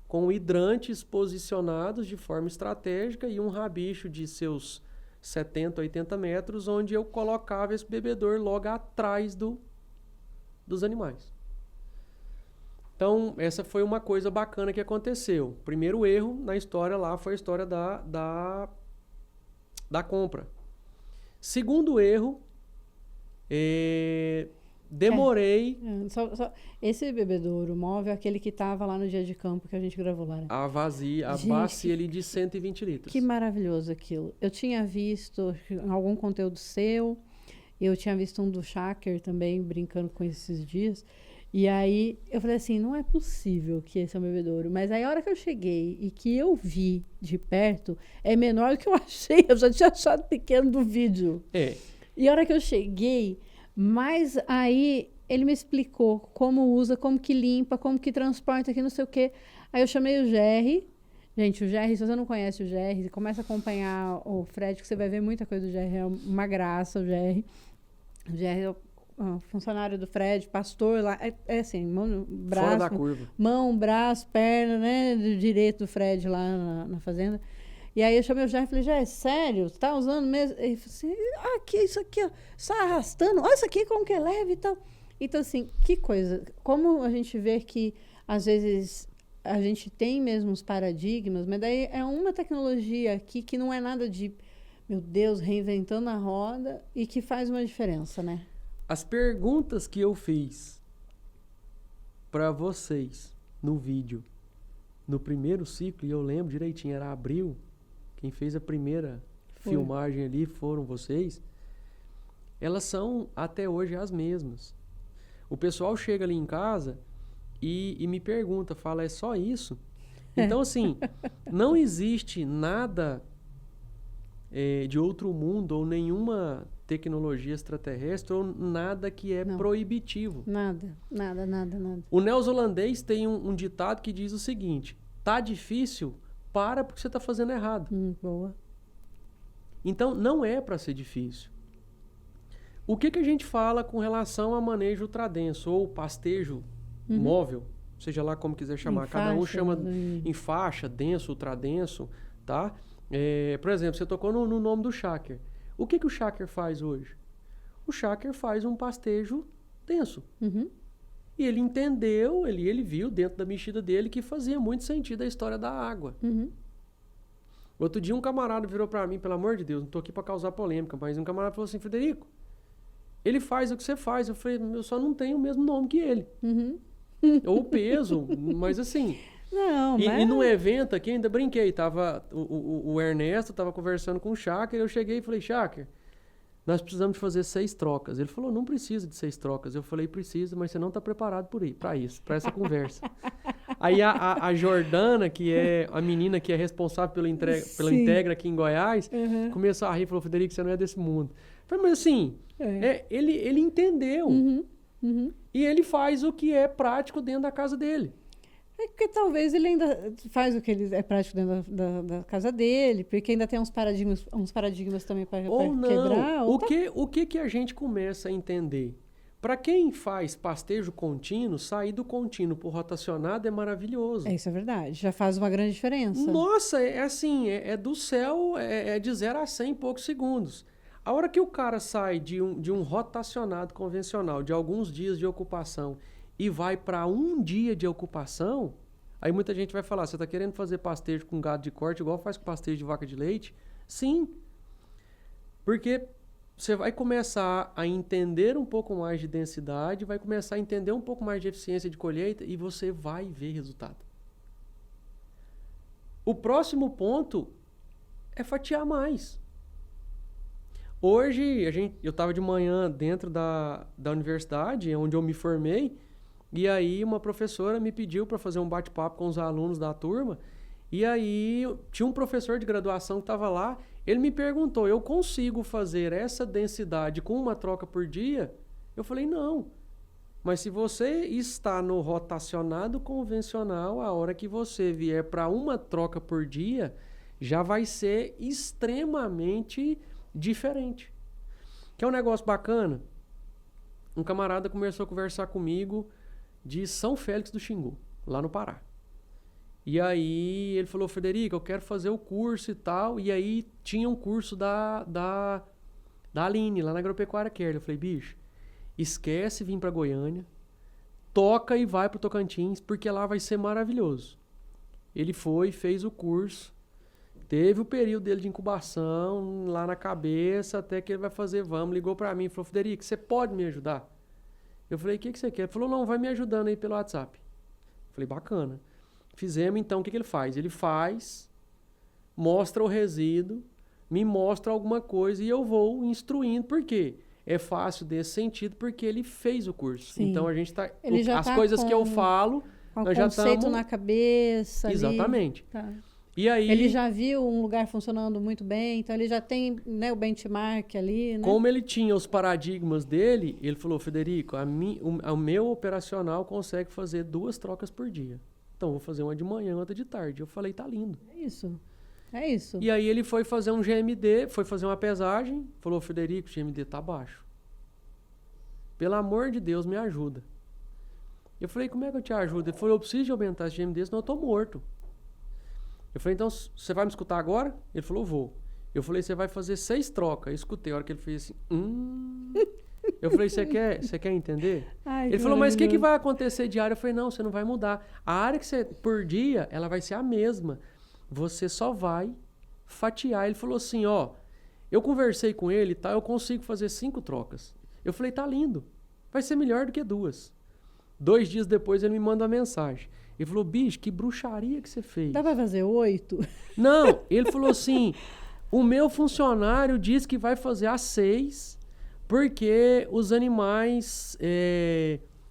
S2: com hidrantes posicionados de forma estratégica e um rabicho de seus 70, 80 metros, onde eu colocava esse bebedor logo atrás dos animais. Então, essa foi uma coisa bacana que aconteceu. O primeiro erro na história lá foi a história da compra. Segundo erro, demorei...
S1: Esse bebedouro móvel é aquele que estava lá no dia de campo que a gente gravou lá, né?
S2: A bacia ali de 120 litros.
S1: Que maravilhoso aquilo. Eu tinha visto algum conteúdo seu, eu tinha visto um do Shaker também, brincando com esses dias, e aí eu falei assim, não é possível que esse é um bebedouro. Mas aí a hora que eu cheguei e que eu vi de perto, é menor do que eu achei. Eu já tinha achado pequeno do vídeo. E a hora que eu cheguei... Mas aí ele me explicou como usa, como que limpa, como que transporta aqui, não sei o quê. Aí eu chamei o GR. Gente, o GR, se você não conhece o GR, começa a acompanhar o Fred, que você vai ver muita coisa do GR. É uma graça o GR. O GR é o funcionário do Fred, pastor lá. É assim, mão, braço.
S2: Fora da curva.
S1: Mão, braço, perna, né? Do direito do Fred lá na fazenda. E aí eu chamei o Jair e falei, Jair, sério? Você tá usando mesmo? Ele falou assim, aqui, isso aqui, ó, você tá arrastando, olha isso aqui como que é leve e tal. Então, assim, que coisa. Como a gente vê que, às vezes, a gente tem mesmo os paradigmas, mas daí é uma tecnologia aqui que não é nada de, meu Deus, reinventando a roda e que faz uma diferença, né?
S2: As perguntas que eu fiz para vocês no vídeo, no primeiro ciclo, e eu lembro direitinho, era abril, quem fez a primeira filmagem ali foram vocês, elas são até hoje as mesmas. O pessoal chega ali em casa e me pergunta, fala, é só isso? Então, assim, não existe nada de outro mundo ou nenhuma tecnologia extraterrestre ou nada que é proibitivo.
S1: Nada.
S2: O neozelandês tem um ditado que diz o seguinte, tá difícil, para porque você está fazendo errado.
S1: Boa.
S2: Então, não é para ser difícil. O que a gente fala com relação a manejo ultradenso ou pastejo móvel, seja lá como quiser chamar, cada um chama em faixa, denso, ultradenso, tá? Por exemplo, você tocou no nome do Shaker. O que o Shaker faz hoje? O Shaker faz um pastejo denso. E ele entendeu, ele viu dentro da mexida dele que fazia muito sentido a história da água. Outro dia um camarada virou para mim, pelo amor de Deus, não tô aqui para causar polêmica, mas um camarada falou assim, Frederico, ele faz o que você faz. Eu falei, eu só não tenho o mesmo nome que ele. Ou o peso, mas assim...
S1: Não,
S2: e num evento aqui, ainda brinquei, tava o Ernesto tava conversando com o Shaker, eu cheguei e falei, Shaker, nós precisamos de fazer 6 trocas. Ele falou, não precisa de 6 trocas. Eu falei, precisa, mas você não está preparado para isso, para essa conversa. Aí a Jordana, que é a menina que é responsável pela Integra aqui em Goiás, começou a rir e falou, Frederico, você não é desse mundo. Eu falei, mas assim, ele entendeu. E ele faz o que é prático dentro da casa dele.
S1: É porque talvez ele ainda faz o que ele é prático dentro da casa dele, porque ainda tem uns paradigmas também para quebrar.
S2: O que a gente começa a entender? Para quem faz pastejo contínuo, sair do contínuo para o rotacionado é maravilhoso.
S1: Isso é verdade, já faz uma grande diferença.
S2: Nossa, é assim, é do céu, é de 0 a 100 em poucos segundos. A hora que o cara sai de um rotacionado convencional, de alguns dias de ocupação, e vai para um dia de ocupação, aí muita gente vai falar, você está querendo fazer pastejo com gado de corte igual faz com pastejo de vaca de leite? Sim, porque você vai começar a entender um pouco mais de densidade, vai começar a entender um pouco mais de eficiência de colheita e você vai ver resultado. O próximo ponto é fatiar mais. Hoje, eu estava de manhã dentro da universidade, onde eu me formei, e aí uma professora me pediu para fazer um bate-papo com os alunos da turma, e aí tinha um professor de graduação que estava lá, ele me perguntou, eu consigo fazer essa densidade com uma troca por dia? Eu falei, não. Mas se você está no rotacionado convencional, a hora que você vier para uma troca por dia, já vai ser extremamente diferente. Que é um negócio bacana. Um camarada começou a conversar comigo de São Félix do Xingu, lá no Pará. E aí ele falou, Frederico, eu quero fazer o curso e tal. E aí tinha um curso da Aline, lá na Agropecuária Kerr. Eu falei, bicho, esquece vir para Goiânia, toca e vai pro Tocantins, porque lá vai ser maravilhoso. Ele foi, fez o curso, teve o período dele de incubação lá na cabeça, até que ele vai fazer, ligou para mim e falou, Frederico, você pode me ajudar? Eu falei, o que você quer? Ele falou, não, vai me ajudando aí pelo WhatsApp. Eu falei, bacana. Fizemos, então, o que ele faz? Ele faz, mostra o resíduo, me mostra alguma coisa e eu vou instruindo. Por quê? É fácil desse sentido, porque ele fez o curso. Sim. Então, a gente tá... As coisas que eu falo, nós já estamos...
S1: conceito na cabeça.
S2: Exatamente.
S1: Tá.
S2: E aí,
S1: ele já viu um lugar funcionando muito bem, então ele já tem, né, o benchmark ali, né?
S2: Como ele tinha os paradigmas dele, ele falou, Frederico, o meu operacional consegue fazer 2 trocas por dia. Então, vou fazer uma de manhã, outra de tarde. Eu falei, tá lindo.
S1: É isso.
S2: E aí ele foi fazer um GMD, foi fazer uma pesagem, falou, Frederico, o GMD tá baixo. Pelo amor de Deus, me ajuda. Eu falei, como é que eu te ajudo? Ele falou, eu preciso de aumentar esse GMD, senão eu tô morto. Eu falei, então, você vai me escutar agora? Ele falou, vou. Eu falei, você vai fazer 6 trocas. Eu escutei, a hora que ele fez assim, Eu falei, você quer entender?
S1: Ai,
S2: ele falou, mas o que vai acontecer diário? Eu falei, não, você não vai mudar. A área que você, por dia, ela vai ser a mesma. Você só vai fatiar. Ele falou assim, eu conversei com ele, tá? Eu consigo fazer 5 trocas. Eu falei, tá lindo. Vai ser melhor do que 2. 2 dias depois ele me manda uma mensagem. Ele falou, bicho, que bruxaria que você fez.
S1: Dá pra fazer 8?
S2: Não, ele falou assim, o meu funcionário disse que vai fazer às 6, porque os animais,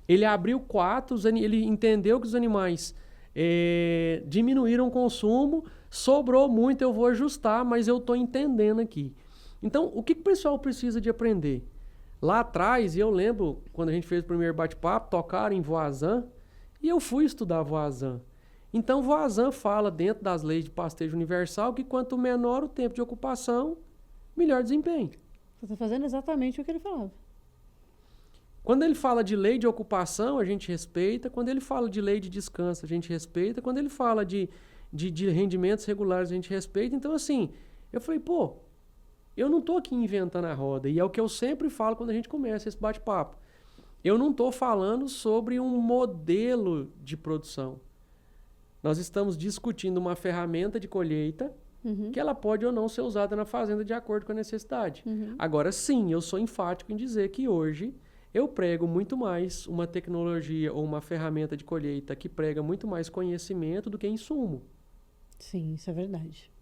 S2: ele abriu 4, ele entendeu que os animais diminuíram o consumo, sobrou muito, eu vou ajustar, mas eu estou entendendo aqui. Então, o que o pessoal precisa de aprender? Lá atrás, e eu lembro, quando a gente fez o primeiro bate-papo, tocaram em Voisin, e eu fui estudar Voisin. Então, Voisin fala, dentro das leis de pastejo universal, que quanto menor o tempo de ocupação, melhor desempenho.
S1: Você está fazendo exatamente o que ele falava.
S2: Quando ele fala de lei de ocupação, a gente respeita. Quando ele fala de lei de descanso, a gente respeita. Quando ele fala de rendimentos regulares, a gente respeita. Então, assim, eu falei, eu não estou aqui inventando a roda. E é o que eu sempre falo quando a gente começa esse bate-papo. Eu não estou falando sobre um modelo de produção. Nós estamos discutindo uma ferramenta de colheita que ela pode ou não ser usada na fazenda de acordo com a necessidade. Agora, sim, eu sou enfático em dizer que hoje eu prego muito mais uma tecnologia ou uma ferramenta de colheita que prega muito mais conhecimento do que insumo.
S1: Sim, isso é verdade.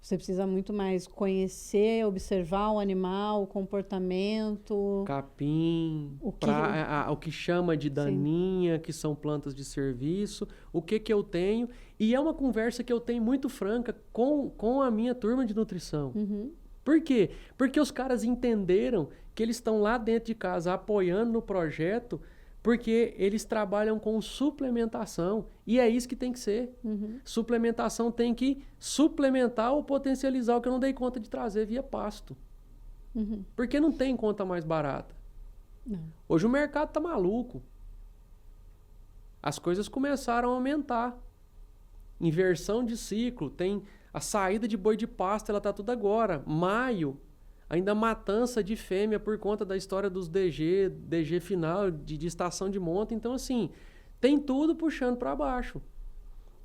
S1: Você precisa muito mais conhecer, observar o animal, o comportamento.
S2: Capim, o que chama de daninha, que são plantas de serviço, o que eu tenho. E é uma conversa que eu tenho muito franca com a minha turma de nutrição.
S1: Uhum.
S2: Por quê? Porque os caras entenderam que eles estão lá dentro de casa apoiando no projeto, porque eles trabalham com suplementação. E é isso que tem que ser.
S1: Uhum.
S2: Suplementação tem que suplementar ou potencializar o que eu não dei conta de trazer via pasto.
S1: Uhum.
S2: Porque não tem conta mais barata.
S1: Não.
S2: Hoje o mercado tá maluco. As coisas começaram a aumentar. Inversão de ciclo. Tem a saída de boi de pasto, ela tá tudo agora. Maio, ainda matança de fêmea por conta da história dos DG final, de estação de monta. Então, assim, tem tudo puxando para baixo.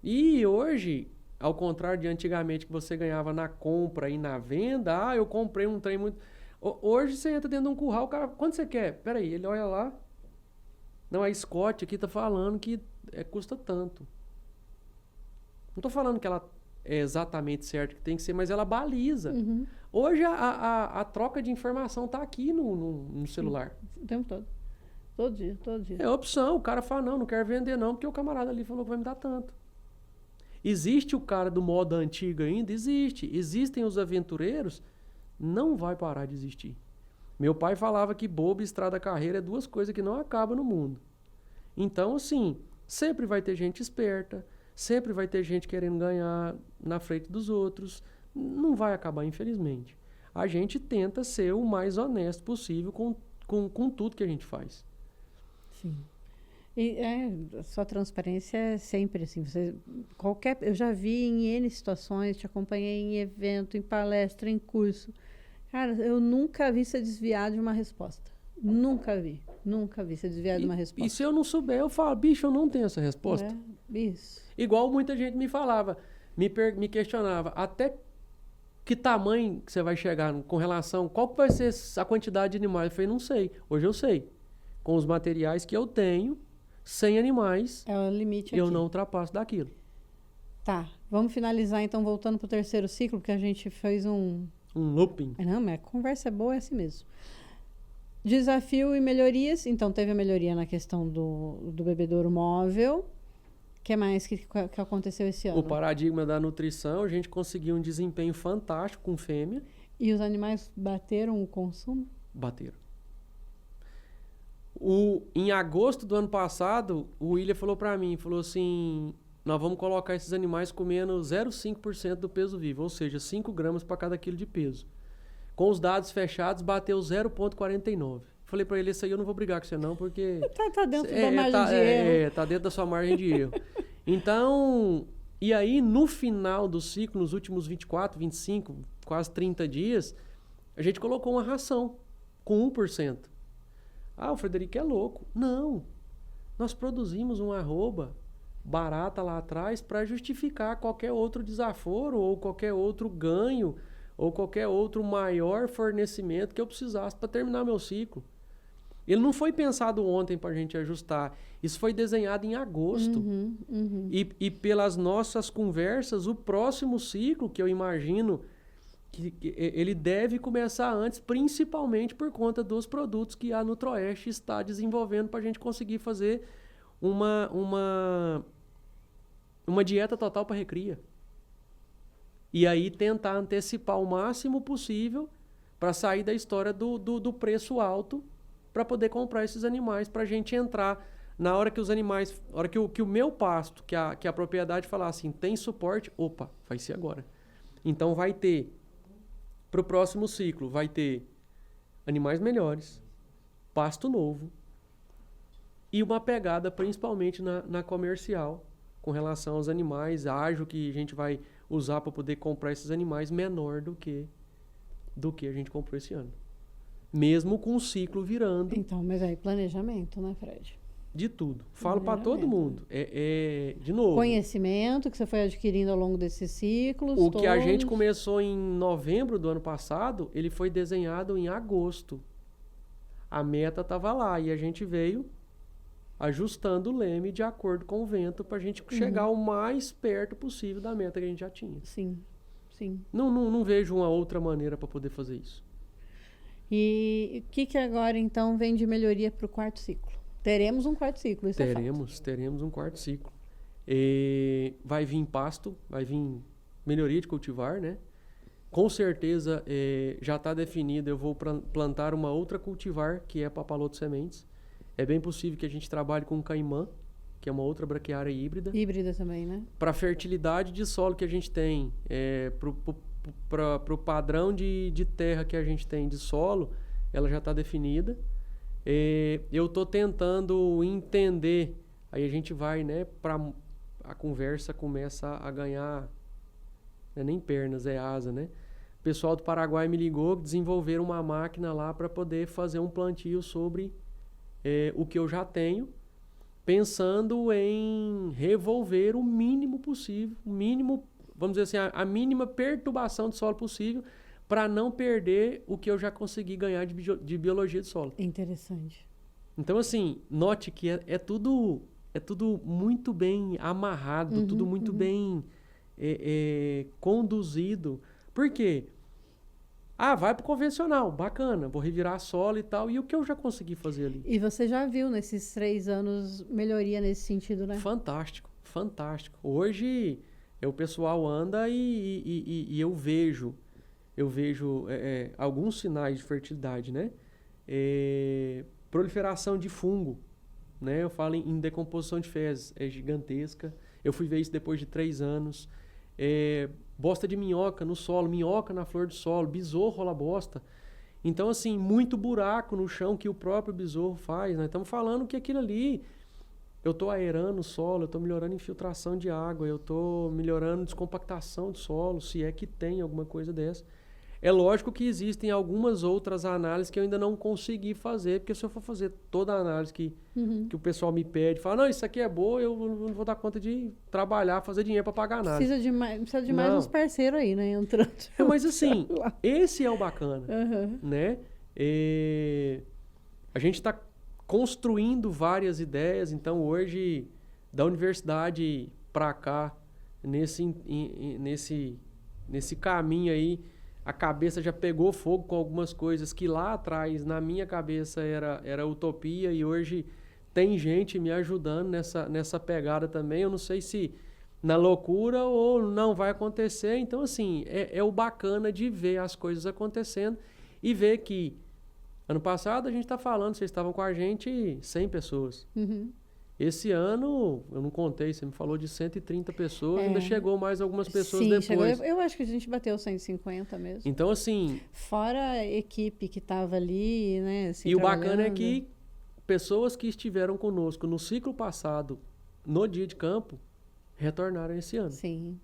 S2: E hoje, ao contrário de antigamente que você ganhava na compra e na venda, eu comprei um trem muito... Hoje você entra dentro de um curral, o cara, quanto você quer? Peraí, ele olha lá. Não, a Scott aqui tá falando que custa tanto. Não tô falando que ela é exatamente certo que tem que ser, mas ela baliza.
S1: Uhum.
S2: Hoje a troca de informação tá aqui no celular.
S1: O tempo todo. Todo dia.
S2: É opção. O cara fala, não quero vender não, porque o camarada ali falou que vai me dar tanto. Existe o cara do modo antigo ainda? Existe. Existem os aventureiros? Não vai parar de existir. Meu pai falava que bobo e estrada carreira é duas coisas que não acabam no mundo. Então, assim, sempre vai ter gente esperta, sempre vai ter gente querendo ganhar na frente dos outros. Não vai acabar, infelizmente. A gente tenta ser o mais honesto possível com tudo que a gente faz.
S1: Sim. E a sua transparência é sempre assim. Eu já vi em N situações, te acompanhei em evento, em palestra, em curso. Cara, eu nunca vi você desviar de uma resposta. Nunca vi você desviar de uma resposta.
S2: E se eu não souber, eu falo, bicho, eu não tenho essa resposta.
S1: Isso.
S2: Igual muita gente me falava, me questionava, até que tamanho que você vai chegar com relação, qual que vai ser a quantidade de animais? Eu falei, não sei. Hoje eu sei. Com os materiais que eu tenho, 100 animais,
S1: é o limite
S2: eu
S1: aqui.
S2: não ultrapasso daquilo.
S1: Tá, vamos finalizar então voltando para o terceiro ciclo, porque a gente fez um
S2: looping.
S1: Não, mas a conversa é boa, é assim mesmo. Desafio e melhorias. Então, teve a melhoria na questão do bebedouro móvel. O que mais que aconteceu esse ano?
S2: O paradigma da nutrição, a gente conseguiu um desempenho fantástico com fêmea.
S1: E os animais bateram o consumo?
S2: Bateram. Em agosto do ano passado, o William falou para mim, falou assim, nós vamos colocar esses animais comendo 0,5% do peso vivo, ou seja, 5 gramas para cada quilo de peso. Com os dados fechados, bateu 0,49. Falei para ele, isso aí eu não vou brigar com você não, porque...
S1: Tá dentro da margem de erro.
S2: Tá dentro da sua margem de erro. Então, e aí no final do ciclo, nos últimos 24, 25, quase 30 dias, a gente colocou uma ração com 1%. Ah, o Frederico é louco. Não. Nós produzimos uma arroba barata lá atrás para justificar qualquer outro desaforo ou qualquer outro ganho ou qualquer outro maior fornecimento que eu precisasse para terminar meu ciclo. Ele não foi pensado ontem para a gente ajustar. Isso foi desenhado em agosto. E pelas nossas conversas, o próximo ciclo, que eu imagino que ele deve começar antes, principalmente por conta dos produtos que a Nutroeste está desenvolvendo para a gente conseguir fazer uma dieta total para recria. E aí tentar antecipar o máximo possível para sair da história do preço alto para poder comprar esses animais, para a gente entrar na hora que os animais, na hora que o meu pasto, que a propriedade falar assim, tem suporte, opa, vai ser agora. Então vai ter, para o próximo ciclo, vai ter animais melhores, pasto novo e uma pegada principalmente na comercial com relação aos animais, ágio que a gente vai usar para poder comprar esses animais menor do que a gente comprou esse ano. Mesmo com o ciclo virando.
S1: Então, mas aí planejamento, né, Fred?
S2: De tudo. Falo para todo mundo. De novo.
S1: Conhecimento que você foi adquirindo ao longo desses ciclos.
S2: O que a gente começou em novembro do ano passado, ele foi desenhado em agosto. A meta estava lá e a gente veio ajustando o leme de acordo com o vento para a gente chegar o mais perto possível da meta que a gente já tinha.
S1: Sim. Sim.
S2: Não vejo uma outra maneira para poder fazer isso.
S1: E o que agora, então, vem de melhoria para o quarto ciclo? Teremos um quarto ciclo, isso é fato.
S2: Teremos um quarto ciclo. Vai vir pasto, vai vir melhoria de cultivar, né? Com certeza já está definido, eu vou plantar uma outra cultivar, que é Papaloto Sementes. É bem possível que a gente trabalhe com caimã, que é uma outra braquiária híbrida.
S1: Híbrida também, né?
S2: Para a fertilidade de solo que a gente tem, para o padrão de terra que a gente tem de solo, ela já está definida. Eu estou tentando entender, aí a gente vai, né, a conversa começa a ganhar, não é nem pernas, é asa, né? O pessoal do Paraguai me ligou, desenvolveram uma máquina lá para poder fazer um plantio sobre o que eu já tenho, pensando em revolver o mínimo possível, vamos dizer assim, a mínima perturbação de solo possível, para não perder o que eu já consegui ganhar de biologia de solo.
S1: Interessante.
S2: Então, assim, note que é tudo muito bem amarrado, tudo muito bem conduzido. Por quê? Vai pro convencional, bacana, vou revirar solo e tal. E o que eu já consegui fazer ali?
S1: E você já viu nesses 3 anos melhoria nesse sentido, né?
S2: Fantástico, fantástico. Hoje o pessoal anda e eu vejo alguns sinais de fertilidade, né? Proliferação de fungo, né? Eu falo em decomposição de fezes, é gigantesca. Eu fui ver isso depois de 3 anos. Bosta de minhoca no solo, minhoca na flor do solo, besouro rola bosta. Então, assim, muito buraco no chão que o próprio besouro faz. Nós estamos falando que aquilo ali, eu estou aerando o solo, eu estou melhorando a infiltração de água, eu estou melhorando a descompactação do solo, se é que tem alguma coisa dessa. É lógico que existem algumas outras análises que eu ainda não consegui fazer, porque se eu for fazer toda a análise que o pessoal me pede, fala, não, isso aqui é boa, eu não vou dar conta de trabalhar, fazer dinheiro para pagar nada.
S1: Precisa de mais uns parceiros aí, né? Entrando.
S2: Mas assim, esse é o bacana, né? A gente está construindo várias ideias, então hoje, da universidade para cá, nesse caminho aí, a cabeça já pegou fogo com algumas coisas que lá atrás, na minha cabeça, era utopia, e hoje tem gente me ajudando nessa pegada também. Eu não sei se na loucura ou não vai acontecer. Então, assim, é o bacana de ver as coisas acontecendo e ver que ano passado a gente está falando, vocês estavam com a gente 100 pessoas. Esse ano, eu não contei, você me falou de 130 pessoas, ainda chegou mais algumas pessoas depois. Chegou,
S1: eu acho que a gente bateu 150 mesmo.
S2: Então, assim...
S1: Fora a equipe que estava ali, né?
S2: E o bacana é que pessoas que estiveram conosco no ciclo passado, no dia de campo, retornaram esse ano.
S1: Sim.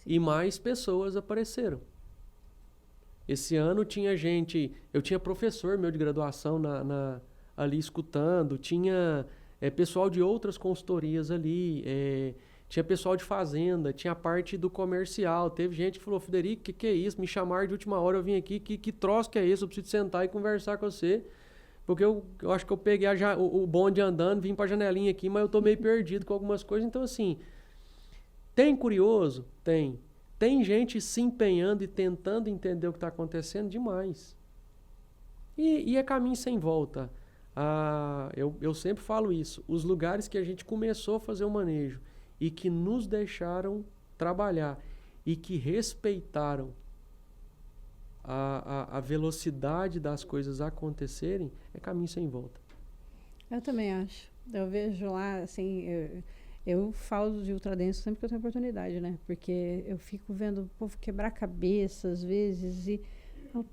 S2: E mais pessoas apareceram. Esse ano tinha gente... Eu tinha professor meu de graduação ali escutando, tinha... pessoal de outras consultorias ali, tinha pessoal de fazenda, tinha a parte do comercial. Teve gente que falou, Frederico, que é isso? Me chamaram de última hora, eu vim aqui, que troço que é isso? Eu preciso sentar e conversar com você, porque eu acho que eu peguei o bonde andando, vim pra janelinha aqui, mas eu tô meio perdido com algumas coisas. Então, assim, tem curioso? Tem. Tem gente se empenhando e tentando entender o que está acontecendo demais. E é caminho sem volta. Eu sempre falo isso, os lugares que a gente começou a fazer o manejo e que nos deixaram trabalhar e que respeitaram a velocidade das coisas acontecerem, é caminho sem volta.
S1: Eu também acho. Eu vejo lá, assim, eu falo de ultradenso sempre que eu tenho oportunidade, né? Porque eu fico vendo o povo quebrar a cabeça às vezes e,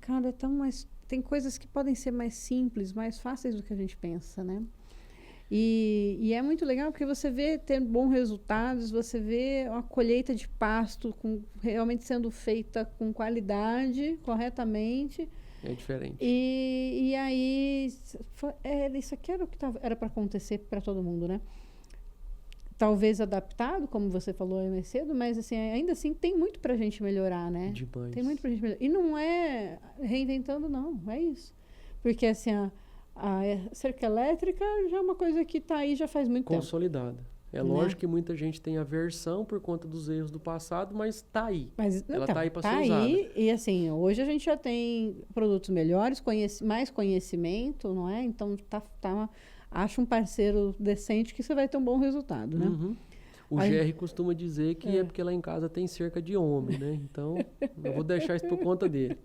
S1: cara, é tão mais... Tem coisas que podem ser mais simples, mais fáceis do que a gente pensa, né? E é muito legal porque você vê ter bons resultados, você vê uma colheita de pasto realmente sendo feita com qualidade, corretamente.
S2: É diferente.
S1: E aí, isso aqui era o que era para acontecer para todo mundo, né? Talvez adaptado, como você falou aí mais cedo, mas assim, ainda assim tem muito pra gente melhorar, né?
S2: Demais.
S1: Tem muito pra gente melhorar. E não é reinventando, não, é isso. Porque assim, a cerca elétrica já é uma coisa que tá aí já faz muito tempo.
S2: Consolidada. É lógico que muita gente tem aversão por conta dos erros do passado, mas tá aí.
S1: Mas,
S2: ela
S1: então,
S2: tá aí para
S1: tá
S2: ser usada.
S1: aí, e assim, hoje a gente já tem produtos melhores, mais conhecimento, não é? Então, acha um parceiro decente que você vai ter um bom resultado, né?
S2: Uhum. O Jerry costuma dizer que é porque lá em casa tem cerca de homem, né? Então, eu vou deixar isso por conta dele.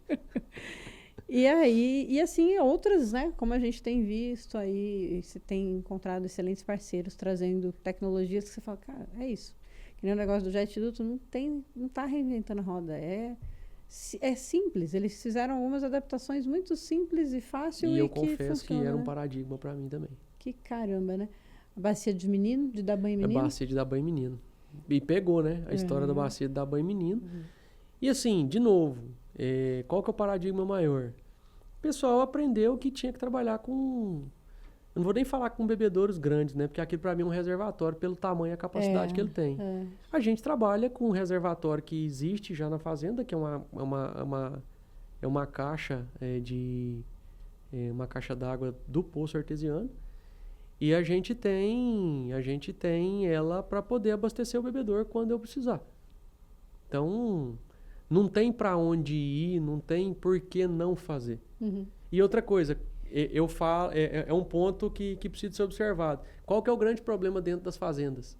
S1: E aí, e assim, outras, né? Como a gente tem visto aí, você tem encontrado excelentes parceiros trazendo tecnologias que você fala, cara, é isso. Que nem o negócio do jet duto, não tá reinventando a roda. É simples. Eles fizeram algumas adaptações muito simples e fácil
S2: E eu
S1: que
S2: confesso
S1: funciona,
S2: que era um
S1: né?
S2: paradigma para mim também.
S1: Que caramba, né? A bacia de menino, de dar banho em menino.
S2: A bacia de dar banho em menino. E pegou, né? A história da bacia de dar banho em menino. E assim, de novo, qual que é o paradigma maior? O pessoal aprendeu que tinha que trabalhar com... Eu não vou nem falar com bebedouros grandes, né? Porque aquilo para mim é um reservatório pelo tamanho e a capacidade que ele tem. A gente trabalha com um reservatório que existe já na fazenda, que é uma caixa uma caixa d'água do poço artesiano. E a gente tem ela para poder abastecer o bebedor quando eu precisar. Então, não tem para onde ir, não tem por que não fazer. E outra coisa, eu falo, é um ponto que precisa ser observado. Qual que é o grande problema dentro das fazendas?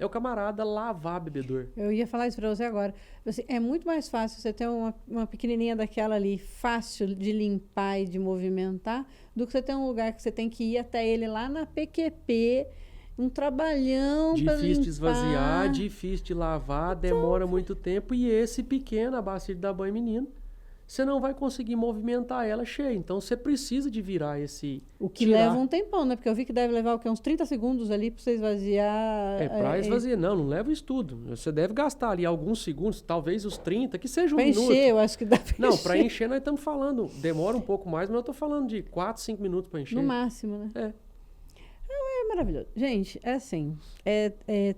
S2: É o camarada lavar bebedor.
S1: Eu ia falar isso para você agora. Assim, é muito mais fácil você ter uma pequenininha daquela ali, fácil de limpar e de movimentar, do que você ter um lugar que você tem que ir até ele lá na PQP, um trabalhão para limpar.
S2: Difícil de esvaziar, difícil de lavar, demora muito tempo. E esse pequeno, a bacia de dar banho menino, você não vai conseguir movimentar ela cheia. Então, você precisa de virar esse...
S1: O que leva um tempão, né? Porque eu vi que deve levar uns 30 segundos ali para você esvaziar.
S2: Para esvaziar. Não leva isso tudo. Você deve gastar ali alguns segundos, talvez os 30, que seja um minuto.
S1: Para encher, eu acho que dá para encher.
S2: Não, para encher nós estamos falando, demora um pouco mais, mas eu estou falando de 4, 5 minutos para encher.
S1: No máximo, né? É maravilhoso. Gente, é assim,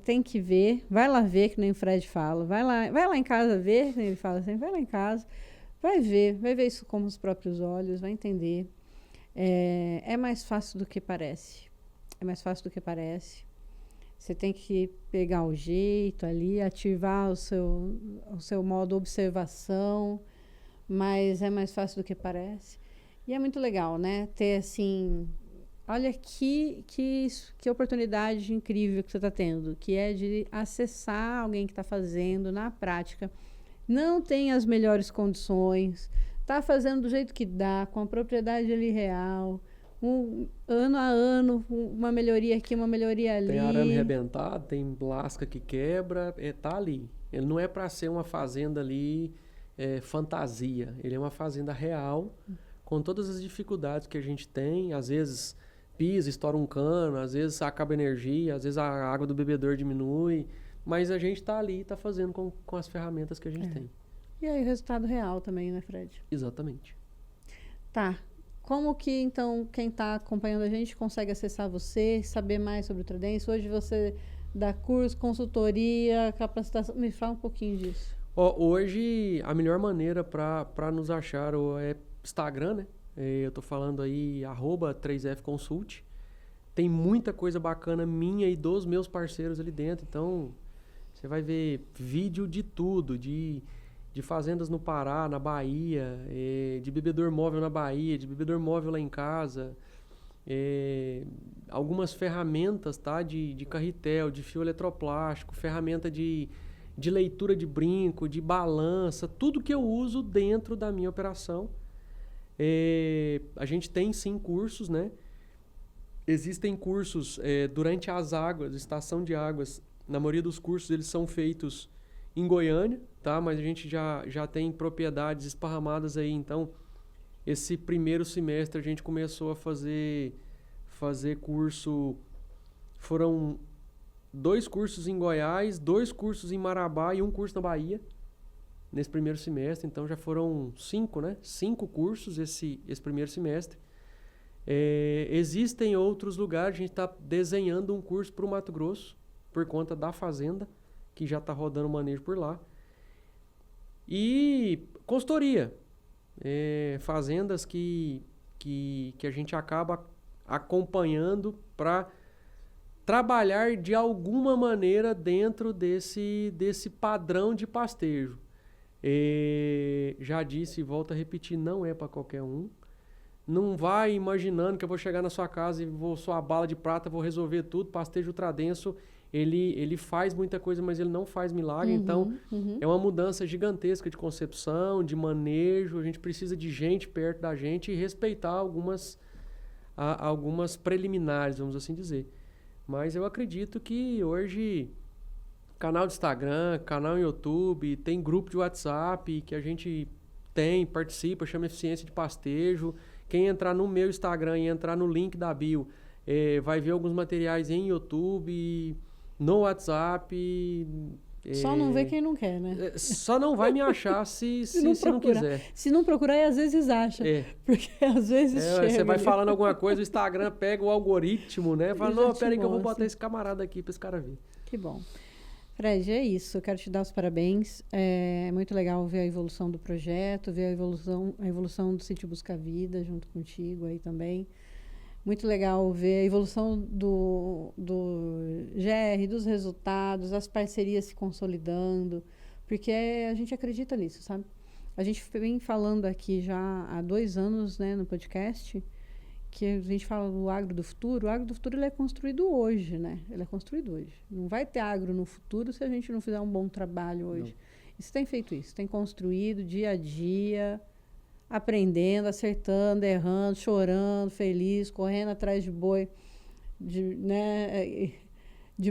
S1: tem que ver, vai lá ver, que nem o Fred fala, vai lá em casa ver, que nem ele fala assim, vai lá em casa, vai ver isso com os próprios olhos, vai entender. É mais fácil do que parece. É mais fácil do que parece. Você tem que pegar o jeito ali, ativar o seu modo observação, mas é mais fácil do que parece. E é muito legal, né? Ter assim... Olha que oportunidade incrível que você está tendo, que é de acessar alguém que está fazendo na prática. Não tem as melhores condições, está fazendo do jeito que dá, com a propriedade ali real, ano a ano, uma melhoria aqui, uma melhoria ali.
S2: Tem arame arrebentado, tem lasca que quebra, tá ali. Ele não é para ser uma fazenda ali fantasia, ele é uma fazenda real, com todas as dificuldades que a gente tem, às vezes pisa, estoura um cano, às vezes acaba a energia, às vezes a água do bebedor diminui, mas a gente está ali, está fazendo com as ferramentas que a gente tem.
S1: E aí o resultado real também, né, Fred?
S2: Exatamente.
S1: Tá. Como que, então, quem está acompanhando a gente consegue acessar você, saber mais sobre o Tradence? Hoje você dá curso, consultoria, capacitação. Me fala um pouquinho disso.
S2: Hoje, a melhor maneira para nos achar é Instagram, né? Eu estou falando aí, @3fconsult. Tem muita coisa bacana minha e dos meus parceiros ali dentro. Então, você vai ver vídeo de tudo, de fazendas no Pará, na Bahia, de bebedor móvel na Bahia, de bebedor móvel lá em casa. Algumas ferramentas, tá? De carretel, de fio eletroplástico, ferramenta de leitura de brinco, de balança, tudo que eu uso dentro da minha operação. A gente tem sim cursos, né? Existem cursos durante as águas, estação de águas. Na maioria dos cursos eles são feitos em Goiânia, tá? Mas a gente já tem propriedades esparramadas aí. Então, esse primeiro semestre a gente começou a fazer curso. Foram 2 cursos em Goiás, 2 cursos em Marabá e 1 curso na Bahia. Nesse primeiro semestre, então já foram 5, né? 5 cursos esse primeiro semestre. Existem outros lugares, a gente está desenhando um curso para o Mato Grosso, por conta da fazenda, que já está rodando manejo por lá. E consultoria, fazendas que a gente acaba acompanhando para trabalhar de alguma maneira dentro desse padrão de pastejo. Já disse e volto a repetir, não é para qualquer um. Não vai imaginando que eu vou chegar na sua casa e sou a bala de prata, vou resolver tudo. Pastejo ultradenso, ele faz muita coisa, mas ele não faz milagre. Então, é uma mudança gigantesca de concepção, de manejo. A gente precisa de gente perto da gente e respeitar algumas preliminares, vamos assim dizer. Mas eu acredito que hoje, canal de Instagram, canal no YouTube, tem grupo de WhatsApp que a gente participa, chama Eficiência de Pastejo. Quem entrar no meu Instagram e entrar no link da bio, vai ver alguns materiais em YouTube, no WhatsApp.
S1: Só não vê quem não quer, né?
S2: Só não vai me achar se não quiser.
S1: Se não procurar, às vezes acha. Porque às vezes chega.
S2: Você vai falando alguma coisa, o Instagram pega o algoritmo, né? Fala, não, peraí que eu vou botar esse camarada aqui para esse cara ver.
S1: Que bom. Fred, é isso. Eu quero te dar os parabéns. É muito legal ver a evolução do projeto, ver a evolução do Sítio Busca Vida junto contigo aí também. Muito legal ver a evolução do GR, dos resultados, as parcerias se consolidando, porque a gente acredita nisso, sabe? A gente vem falando aqui já há 2 anos, né, no podcast, que a gente fala do agro do futuro. O agro do futuro ele é construído hoje, né? Ele é construído hoje. Não vai ter agro no futuro se a gente não fizer um bom trabalho hoje. Não. E você tem feito isso, tem construído dia a dia, aprendendo, acertando, errando, chorando, feliz, correndo atrás de boi, de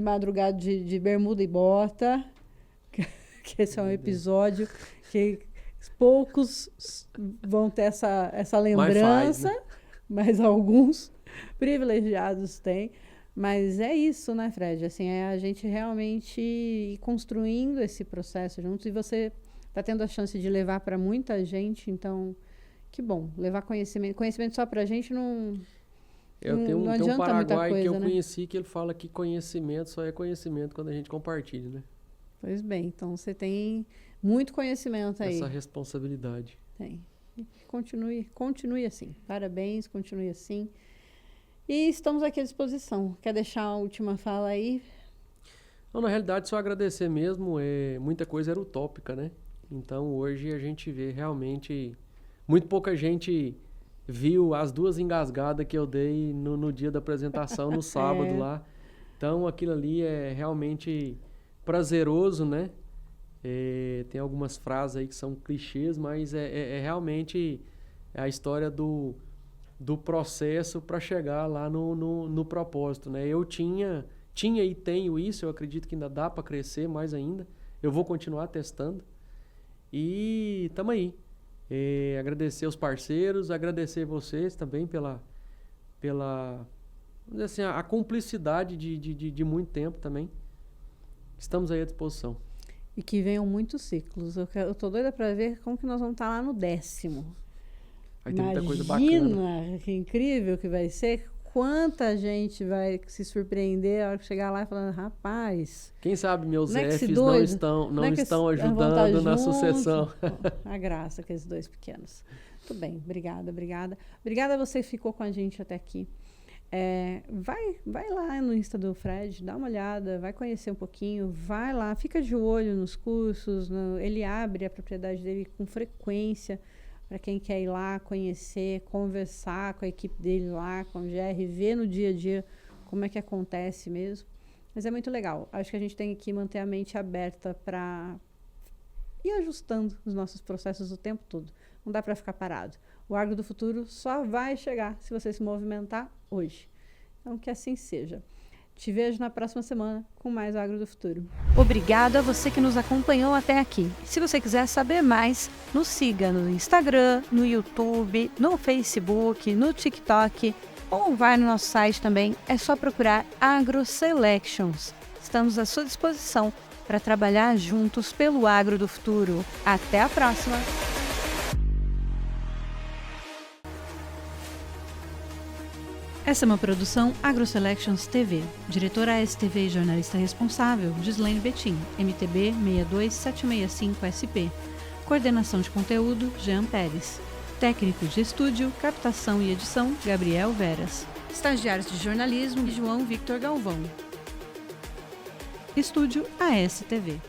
S1: madrugada de bermuda e bota, que esse é um episódio que poucos vão ter essa lembrança, mas alguns privilegiados têm. Mas é isso, né, Fred? Assim, é a gente realmente ir construindo esse processo juntos, e você está tendo a chance de levar para muita gente, então, que bom. Levar conhecimento. Conhecimento só para a gente não
S2: tenho
S1: adianta
S2: um Paraguai
S1: muita coisa,
S2: que eu
S1: né?
S2: Conheci, que ele fala que conhecimento só é conhecimento quando a gente compartilha, né?
S1: Pois bem, então você tem muito conhecimento aí.
S2: Essa responsabilidade.
S1: Tem. Continue assim. Parabéns, continue assim. E estamos aqui à disposição. Quer deixar a última fala aí?
S2: Não, na realidade, só agradecer mesmo. Muita coisa era utópica, né? Então, hoje a gente vê realmente... Muito pouca gente viu as 2 engasgadas que eu dei no dia da apresentação, no sábado lá. Então, aquilo ali é realmente prazeroso, né? Tem algumas frases aí que são clichês, mas é realmente a história do processo para chegar lá no propósito, né? Eu tinha e tenho isso, eu acredito que ainda dá para crescer mais ainda. Eu vou continuar testando. E estamos aí. Agradecer os parceiros, agradecer vocês também pela vamos dizer assim, a cumplicidade de muito tempo também. Estamos aí à disposição.
S1: E que venham muitos ciclos. Eu tô doida para ver como que nós vamos estar lá no 10º.
S2: Aí tem muita coisa bacana.
S1: Imagina que incrível que vai ser. Quanta gente vai se surpreender a hora que chegar lá e falando, rapaz...
S2: Quem sabe meus Fs não
S1: é
S2: estão ajudando na sucessão.
S1: A graça que esses 2 pequenos. Muito bem, obrigada. Obrigada a você que ficou com a gente até aqui. Vai lá no Insta do Fred, dá uma olhada, vai conhecer um pouquinho, vai lá, fica de olho nos cursos, ele abre a propriedade dele com frequência, para quem quer ir lá, conhecer, conversar com a equipe dele lá, com o GR, ver no dia a dia como é que acontece mesmo. Mas é muito legal. Acho que a gente tem que manter a mente aberta para ir ajustando os nossos processos o tempo todo. Não dá para ficar parado. O agro do futuro só vai chegar se você se movimentar hoje. Então, que assim seja. Te vejo na próxima semana com mais Agro do Futuro. Obrigada a você que nos acompanhou até aqui. Se você quiser saber mais, nos siga no Instagram, no YouTube, no Facebook, no TikTok, ou vai no nosso site também. É só procurar AgroSelections. Estamos à sua disposição para trabalhar juntos pelo Agro do Futuro. Até a próxima! Essa é uma produção AgroSelections TV. Diretora ASTV e jornalista responsável, Gislaine Betim, MTB 62765SP. Coordenação de conteúdo, Jean Pérez. Técnico de estúdio, captação e edição, Gabriel Veras. Estagiários de jornalismo, João Victor Galvão. Estúdio ASTV.